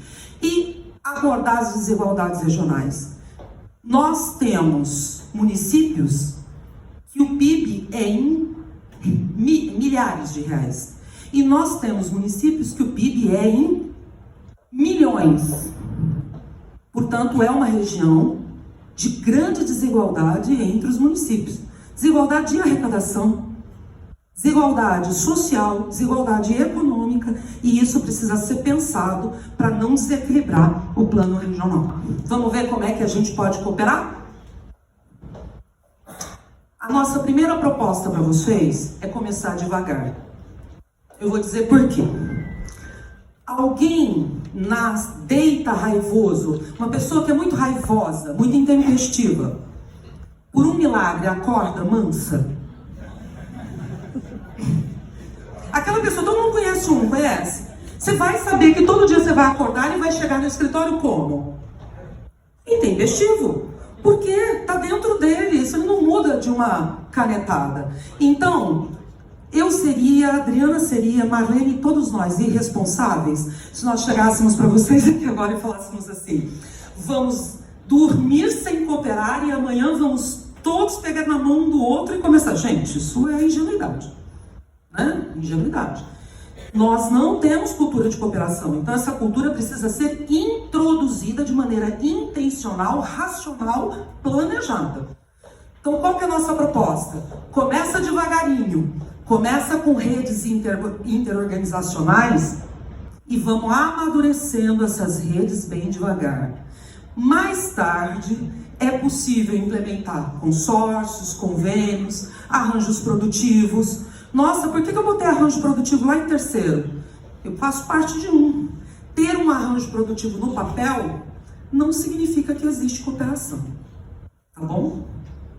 e abordar as desigualdades regionais. Nós temos municípios que o PIB é em milhares de reais. E nós temos municípios que o PIB é em milhões. Portanto, é uma região de grande desigualdade entre os municípios. Desigualdade de arrecadação, desigualdade social, desigualdade econômica, e isso precisa ser pensado para não desequilibrar o plano regional. Vamos ver como é que a gente pode cooperar? A nossa primeira proposta para vocês é começar devagar. Eu vou dizer por quê. Alguém deita raivoso, uma pessoa que é muito raivosa, muito intempestiva, por um milagre acorda mansa? Aquela pessoa, todo mundo conhece um, conhece? Você vai saber que todo dia você vai acordar e vai chegar no escritório como? Intempestivo. Porque está dentro dele, isso não muda de uma canetada. Então, eu seria, a Adriana seria, Marlene e todos nós irresponsáveis se nós chegássemos para vocês aqui agora e falássemos assim: vamos dormir sem cooperar e amanhã vamos todos pegar na mão um do outro e começar. Gente, isso é ingenuidade, né? Ingenuidade. Nós não temos cultura de cooperação, então essa cultura precisa ser introduzida de maneira intencional, racional, planejada. Então, qual que é a nossa proposta? Começa devagarinho, começa com redes interorganizacionais e vamos amadurecendo essas redes bem devagar. Mais tarde, é possível implementar consórcios, convênios, arranjos produtivos. Nossa, por que eu botei arranjo produtivo lá em terceiro? Eu faço parte de um. Ter um arranjo produtivo no papel não significa que existe cooperação. Tá bom?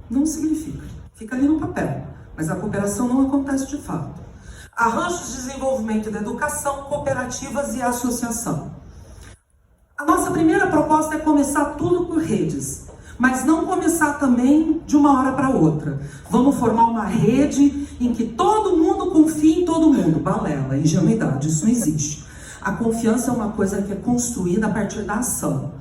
Não significa. Fica ali no papel. Mas a cooperação não acontece de fato. Arranjos de desenvolvimento da educação, cooperativas e associação. A nossa primeira proposta é começar tudo por redes. Mas não começar também de uma hora para outra. Vamos formar uma rede em que todo mundo confie em todo mundo. Balela, ingenuidade, isso não existe. A confiança é uma coisa que é construída a partir da ação.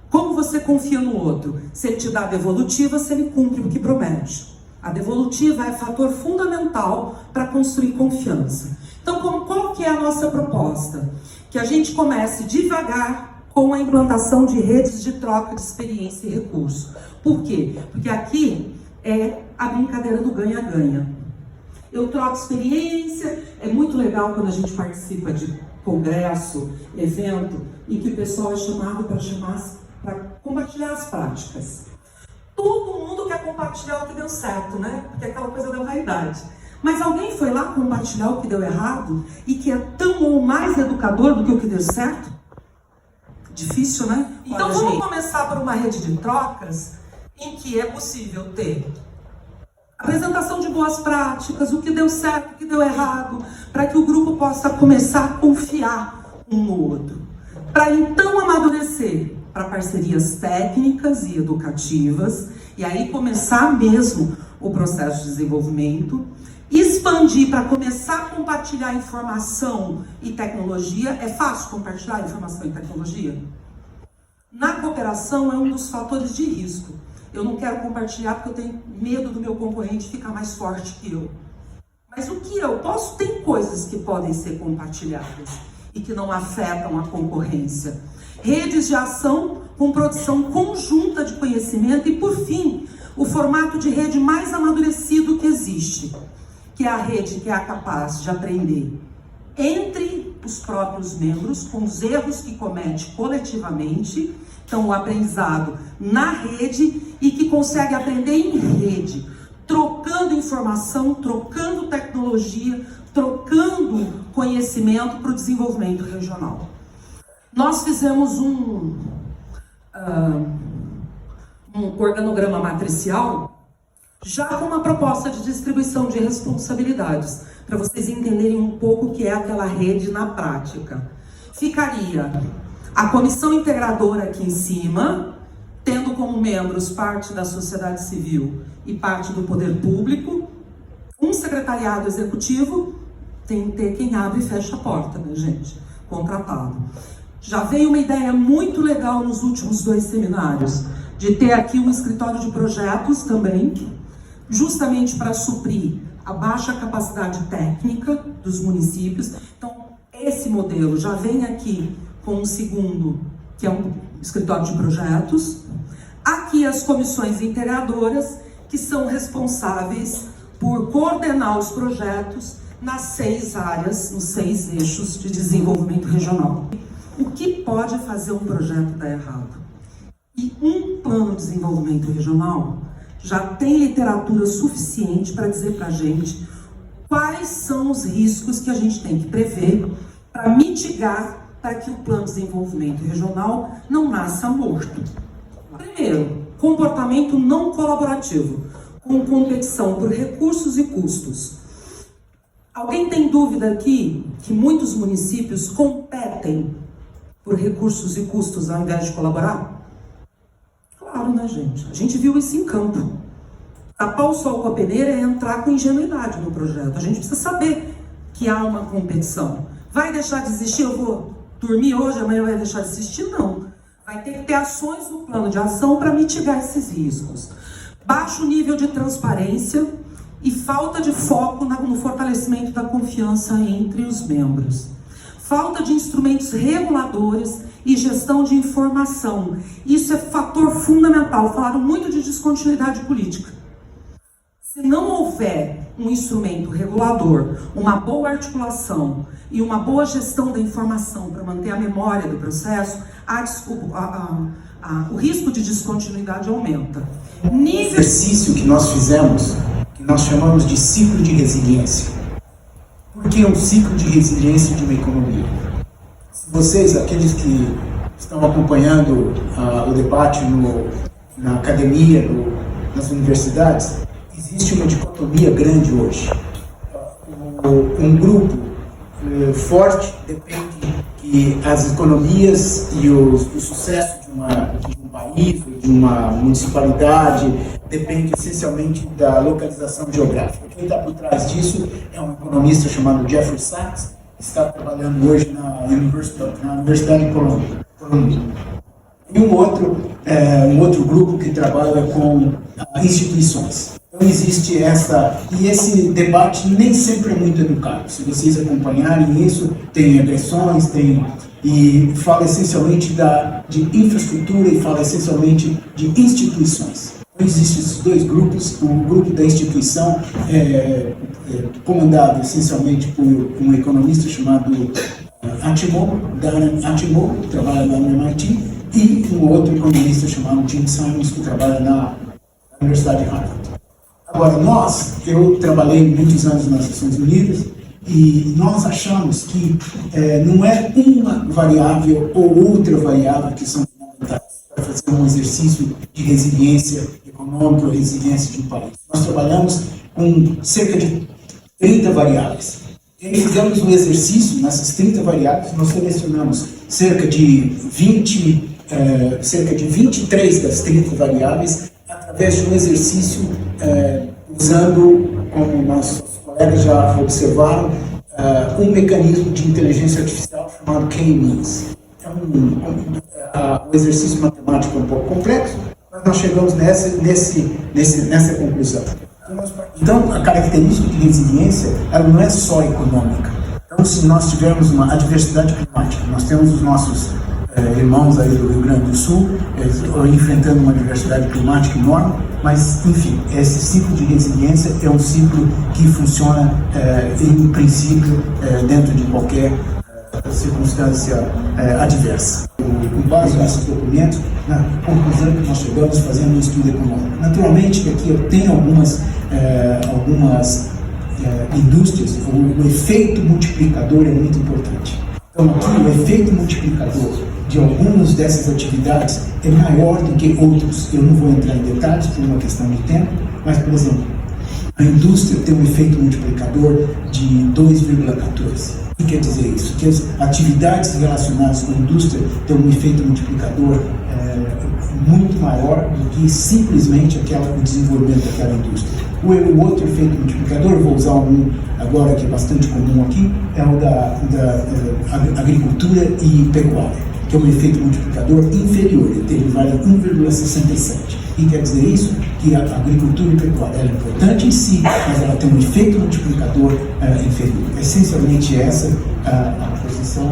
Como você confia no outro? Se ele te dá a devolutiva, se ele cumpre o que promete. A devolutiva é fator fundamental para construir confiança. Então, qual que é a nossa proposta? Que a gente comece devagar com a implantação de redes de troca de experiência e recurso. Por quê? Porque aqui é a brincadeira do ganha-ganha. Eu troco experiência, é muito legal quando a gente participa de congresso, evento, em que o pessoal é chamado para compartilhar as práticas. Todo mundo quer compartilhar o que deu certo, né? Porque é aquela coisa da vaidade. Mas alguém foi lá compartilhar o que deu errado e que é tão ou mais educador do que o que deu certo? Difícil, né? Então vamos começar por uma rede de trocas em que é possível ter apresentação de boas práticas, o que deu certo, o que deu errado, para que o grupo possa começar a confiar um no outro. Para então amadurecer para parcerias técnicas e educativas, e aí começar mesmo o processo de desenvolvimento, expandir para começar a compartilhar informação e tecnologia. É fácil compartilhar informação e tecnologia? Na cooperação é um dos fatores de risco. Eu não quero compartilhar porque eu tenho medo do meu concorrente ficar mais forte que eu. Mas o que eu posso, tem coisas que podem ser compartilhadas e que não afetam a concorrência. Redes de ação com produção conjunta de conhecimento e, por fim, o formato de rede mais amadurecido que existe, que é a rede que é capaz de aprender entre os próprios membros, com os erros que comete coletivamente, então o aprendizado na rede, e que consegue aprender em rede, trocando informação, trocando tecnologia, trocando conhecimento para o desenvolvimento regional. Nós fizemos um organograma matricial já com uma proposta de distribuição de responsabilidades, para vocês entenderem um pouco o que é aquela rede na prática. Ficaria a comissão integradora aqui em cima, tendo como membros parte da sociedade civil e parte do poder público, um secretariado executivo, tem que ter quem abre e fecha a porta, né, gente? Contratado. Já veio uma ideia muito legal nos últimos 2 seminários, de ter aqui um escritório de projetos também, justamente para suprir a baixa capacidade técnica dos municípios. Então, esse modelo já vem aqui com um segundo, que é um escritório de projetos. Aqui as comissões integradoras, que são responsáveis por coordenar os projetos nas 6 áreas, nos 6 eixos de desenvolvimento regional. O que pode fazer um projeto dar errado? E um plano de desenvolvimento regional já tem literatura suficiente para dizer para a gente quais são os riscos que a gente tem que prever para mitigar, para que o plano de desenvolvimento regional não nasça morto. Primeiro, comportamento não colaborativo, com competição por recursos e custos. Alguém tem dúvida aqui que muitos municípios competem por recursos e custos ao invés de colaborar? Claro, né, gente? A gente viu isso em campo. Tapar o sol com a peneira é entrar com ingenuidade no projeto. A gente precisa saber que há uma competição. Vai deixar de existir? Eu vou dormir hoje, amanhã vai deixar de existir? Não. Vai ter que ter ações no plano de ação para mitigar esses riscos. Baixo nível de transparência e falta de foco no fortalecimento da confiança entre os membros. Falta de instrumentos reguladores e gestão de informação. Isso é fator fundamental. Falaram muito de descontinuidade política. Se não houver um instrumento regulador, uma boa articulação e uma boa gestão da informação para manter a memória do processo, o risco de descontinuidade aumenta. Exercício que nós fizemos, que nós chamamos de ciclo de resiliência. Por que um ciclo de resiliência de uma economia? Vocês, aqueles que estão acompanhando o debate na academia, nas universidades, existe uma dicotomia grande hoje. Um grupo forte depende que as economias e o sucesso de um país, de uma municipalidade, depende essencialmente da localização geográfica. Quem está por trás disso é um economista chamado Jeffrey Sachs, está trabalhando hoje na Universidade de Colômbia. E um outro grupo que trabalha com instituições. Então existe e esse debate nem sempre é muito educado. Se vocês acompanharem isso, tem agressões, e fala essencialmente de infraestrutura e fala essencialmente de instituições. Então existem esses dois grupos, o grupo da instituição comandado essencialmente por um economista chamado Darren Acemoglu, que trabalha na MIT, e um outro economista chamado Jim Simons, que trabalha na Universidade de Harvard. Agora, eu trabalhei muitos anos nas Nações Unidas e nós achamos que não é uma variável ou outra variável que são fundamentais para fazer um exercício de resiliência econômica ou resiliência de um país. Nós trabalhamos com cerca de 30 variáveis. E aí fizemos um exercício, nessas 30 variáveis, nós selecionamos cerca de 23 das 30 variáveis através de um exercício usando, como nossos colegas já observaram, um mecanismo de inteligência artificial chamado K-means. O exercício matemático é um pouco complexo, mas nós chegamos nessa conclusão. Então, a característica de resiliência, ela não é só econômica. Então, se nós tivermos a diversidade climática, nós temos os nossos irmãos aí do Rio Grande do Sul enfrentando uma diversidade climática enorme, mas, enfim, esse ciclo de resiliência é um ciclo que funciona, em princípio, dentro de qualquer circunstância adversa. Com base nesses documentos, na conclusão que nós chegamos fazendo um estudo econômico. Naturalmente, aqui eu tenho algumas indústrias, o efeito multiplicador é muito importante. Então, aqui, o efeito multiplicador de algumas dessas atividades é maior do que outros. Eu não vou entrar em detalhes por uma questão de tempo, mas, por exemplo, a indústria tem um efeito multiplicador de 2,14. O que quer dizer isso? Que as atividades relacionadas com a indústria têm um efeito multiplicador muito maior do que simplesmente o desenvolvimento daquela indústria. O outro efeito multiplicador, vou usar um agora que é bastante comum aqui, é o da agricultura e pecuária, que é um efeito multiplicador inferior, ele vale 1,67. E quer dizer isso? Que a agricultura e pecuária é importante em si, mas ela tem um efeito multiplicador inferior. Essencialmente essa a posição,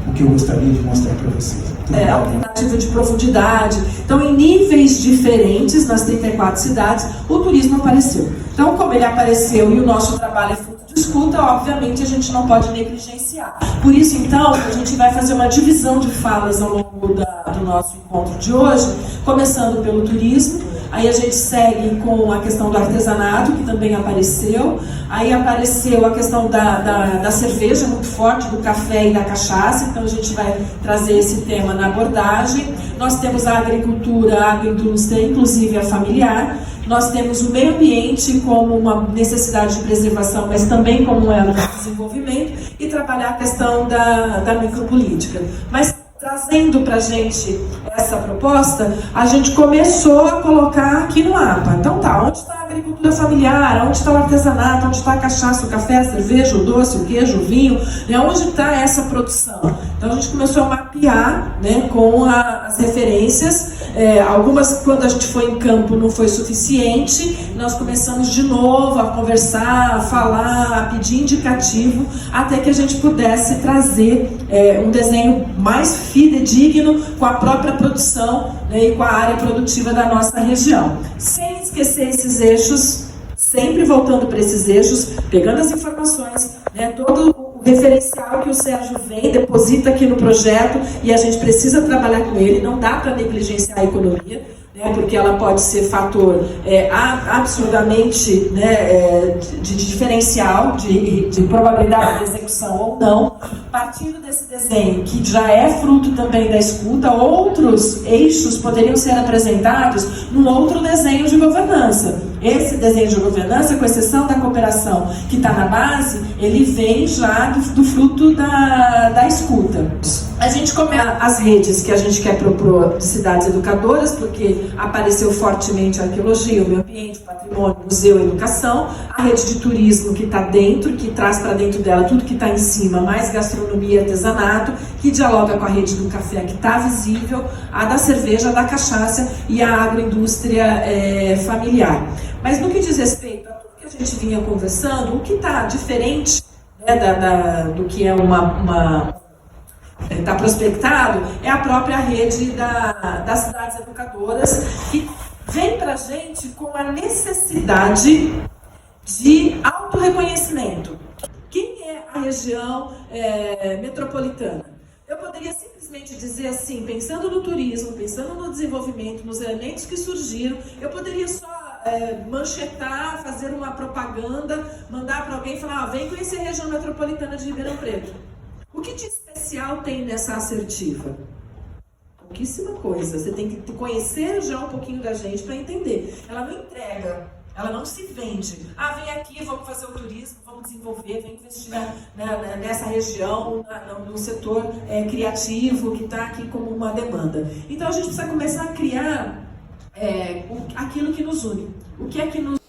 o que eu gostaria de mostrar para vocês. Alternativa de profundidade. Então, em níveis diferentes, nas 34 cidades, o turismo apareceu. Então, como ele apareceu e o nosso trabalho é fruto de escuta, obviamente a gente não pode negligenciar. Por isso, então, a gente vai fazer uma divisão de falas ao longo do nosso encontro de hoje, começando pelo turismo. Aí a gente segue com a questão do artesanato, que também apareceu. Aí apareceu a questão da cerveja muito forte, do café e da cachaça. Então a gente vai trazer esse tema na abordagem. Nós temos a agricultura, a agroindústria, inclusive a familiar. Nós temos o meio ambiente como uma necessidade de preservação, mas também como um elo de desenvolvimento. E trabalhar a questão da micropolítica. Mas trazendo para a gente essa proposta, a gente começou a colocar aqui no mapa. Então tá, onde está a agricultura familiar, onde está o artesanato, onde está a cachaça, o café, a cerveja, o doce, o queijo, o vinho, né? Onde está essa produção? Então a gente começou a mapear, né, com as referências. Algumas, quando a gente foi em campo, não foi suficiente. Nós começamos de novo a conversar, a falar, a pedir indicativo, até que a gente pudesse trazer um desenho mais fidedigno com a própria produção, né, e com a área produtiva da nossa região. Sem esquecer esses eixos, sempre voltando para esses eixos, pegando as informações, né, todo o referencial que o Sérgio vem, deposita aqui no projeto, e a gente precisa trabalhar com ele, não dá para negligenciar a economia, né, porque ela pode ser fator absurdamente, né, de diferencial, de probabilidade de execução ou não. Partindo desse desenho, que já é fruto também da escuta, outros eixos poderiam ser apresentados num outro desenho de governança. esse desenho de governança, com exceção da cooperação que está na base, ele vem já do fruto da escuta. A gente começa as redes que a gente quer propor de cidades educadoras, porque apareceu fortemente a arqueologia, o meio ambiente, o patrimônio, o museu, a educação, a rede de turismo que está dentro, que traz para dentro dela tudo que está em cima, mais gastronomia e artesanato, que dialoga com a rede do café que está visível, a da cerveja, a da cachaça e a agroindústria familiar. Mas no que diz respeito a tudo que a gente vinha conversando, o que está diferente, né, do que é está prospectado, é a própria rede das cidades educadoras, que vem para a gente com a necessidade de autorreconhecimento. Quem é a região metropolitana? Eu poderia simplesmente dizer assim, pensando no turismo, pensando no desenvolvimento, nos elementos que surgiram, eu poderia só manchetar, fazer uma propaganda, mandar para alguém e falar, vem conhecer a região metropolitana de Ribeirão Preto. O que de especial tem nessa assertiva? Pouquíssima coisa. Você tem que conhecer já um pouquinho da gente para entender. Ela não entrega, ela não se vende. Vem aqui, vamos fazer o turismo, vamos desenvolver, vem investir nessa região, no setor criativo que está aqui como uma demanda. Então a gente precisa começar a criar aquilo que nos une. O que é que nos...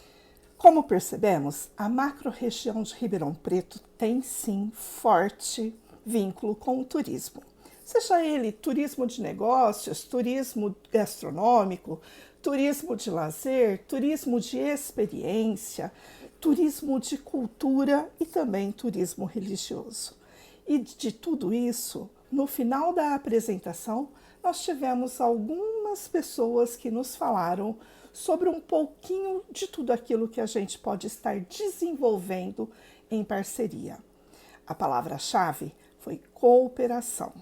Como percebemos, a macro-região de Ribeirão Preto tem sim forte vínculo com o turismo. Seja ele turismo de negócios, turismo gastronômico, turismo de lazer, turismo de experiência, turismo de cultura e também turismo religioso. E de tudo isso, no final da apresentação, nós tivemos algumas pessoas que nos falaram sobre um pouquinho de tudo aquilo que a gente pode estar desenvolvendo em parceria. A palavra-chave foi cooperação.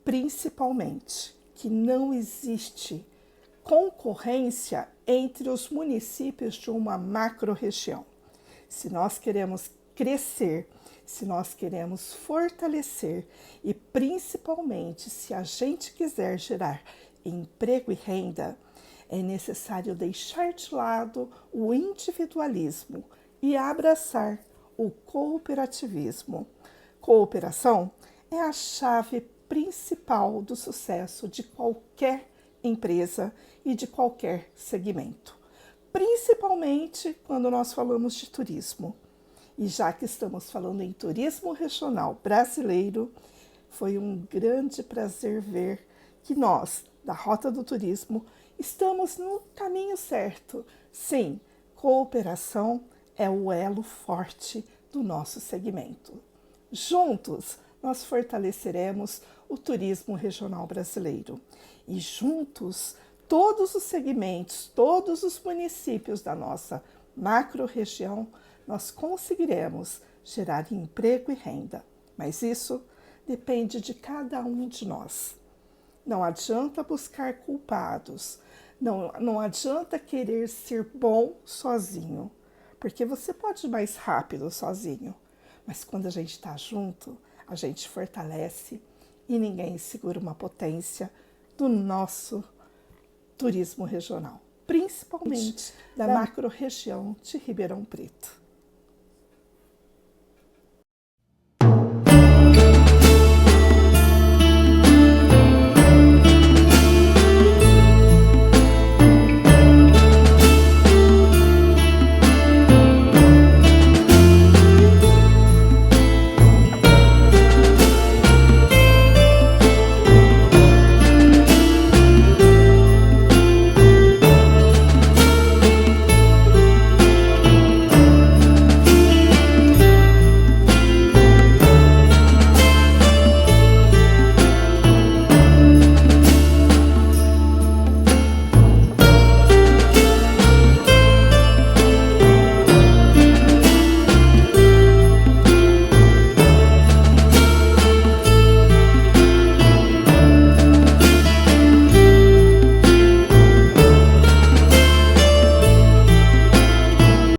Principalmente que não existe concorrência entre os municípios de uma macro-região. Se nós queremos crescer, se nós queremos fortalecer e principalmente se a gente quiser gerar emprego e renda, é necessário deixar de lado o individualismo e abraçar o cooperativismo. Cooperação é a chave principal do sucesso de qualquer empresa e de qualquer segmento, principalmente quando nós falamos de turismo. E já que estamos falando em turismo regional brasileiro, foi um grande prazer ver que nós, da Rota do Turismo, estamos no caminho certo. Sim, cooperação é o elo forte do nosso segmento. Juntos, nós fortaleceremos o turismo regional brasileiro. E juntos, todos os segmentos, todos os municípios da nossa macro-região, nós conseguiremos gerar emprego e renda. Mas isso depende de cada um de nós. Não adianta buscar culpados, não adianta querer ser bom sozinho, porque você pode ir mais rápido sozinho, mas quando a gente está junto, a gente fortalece e ninguém segura uma potência do nosso turismo regional, principalmente da macro-região de Ribeirão Preto.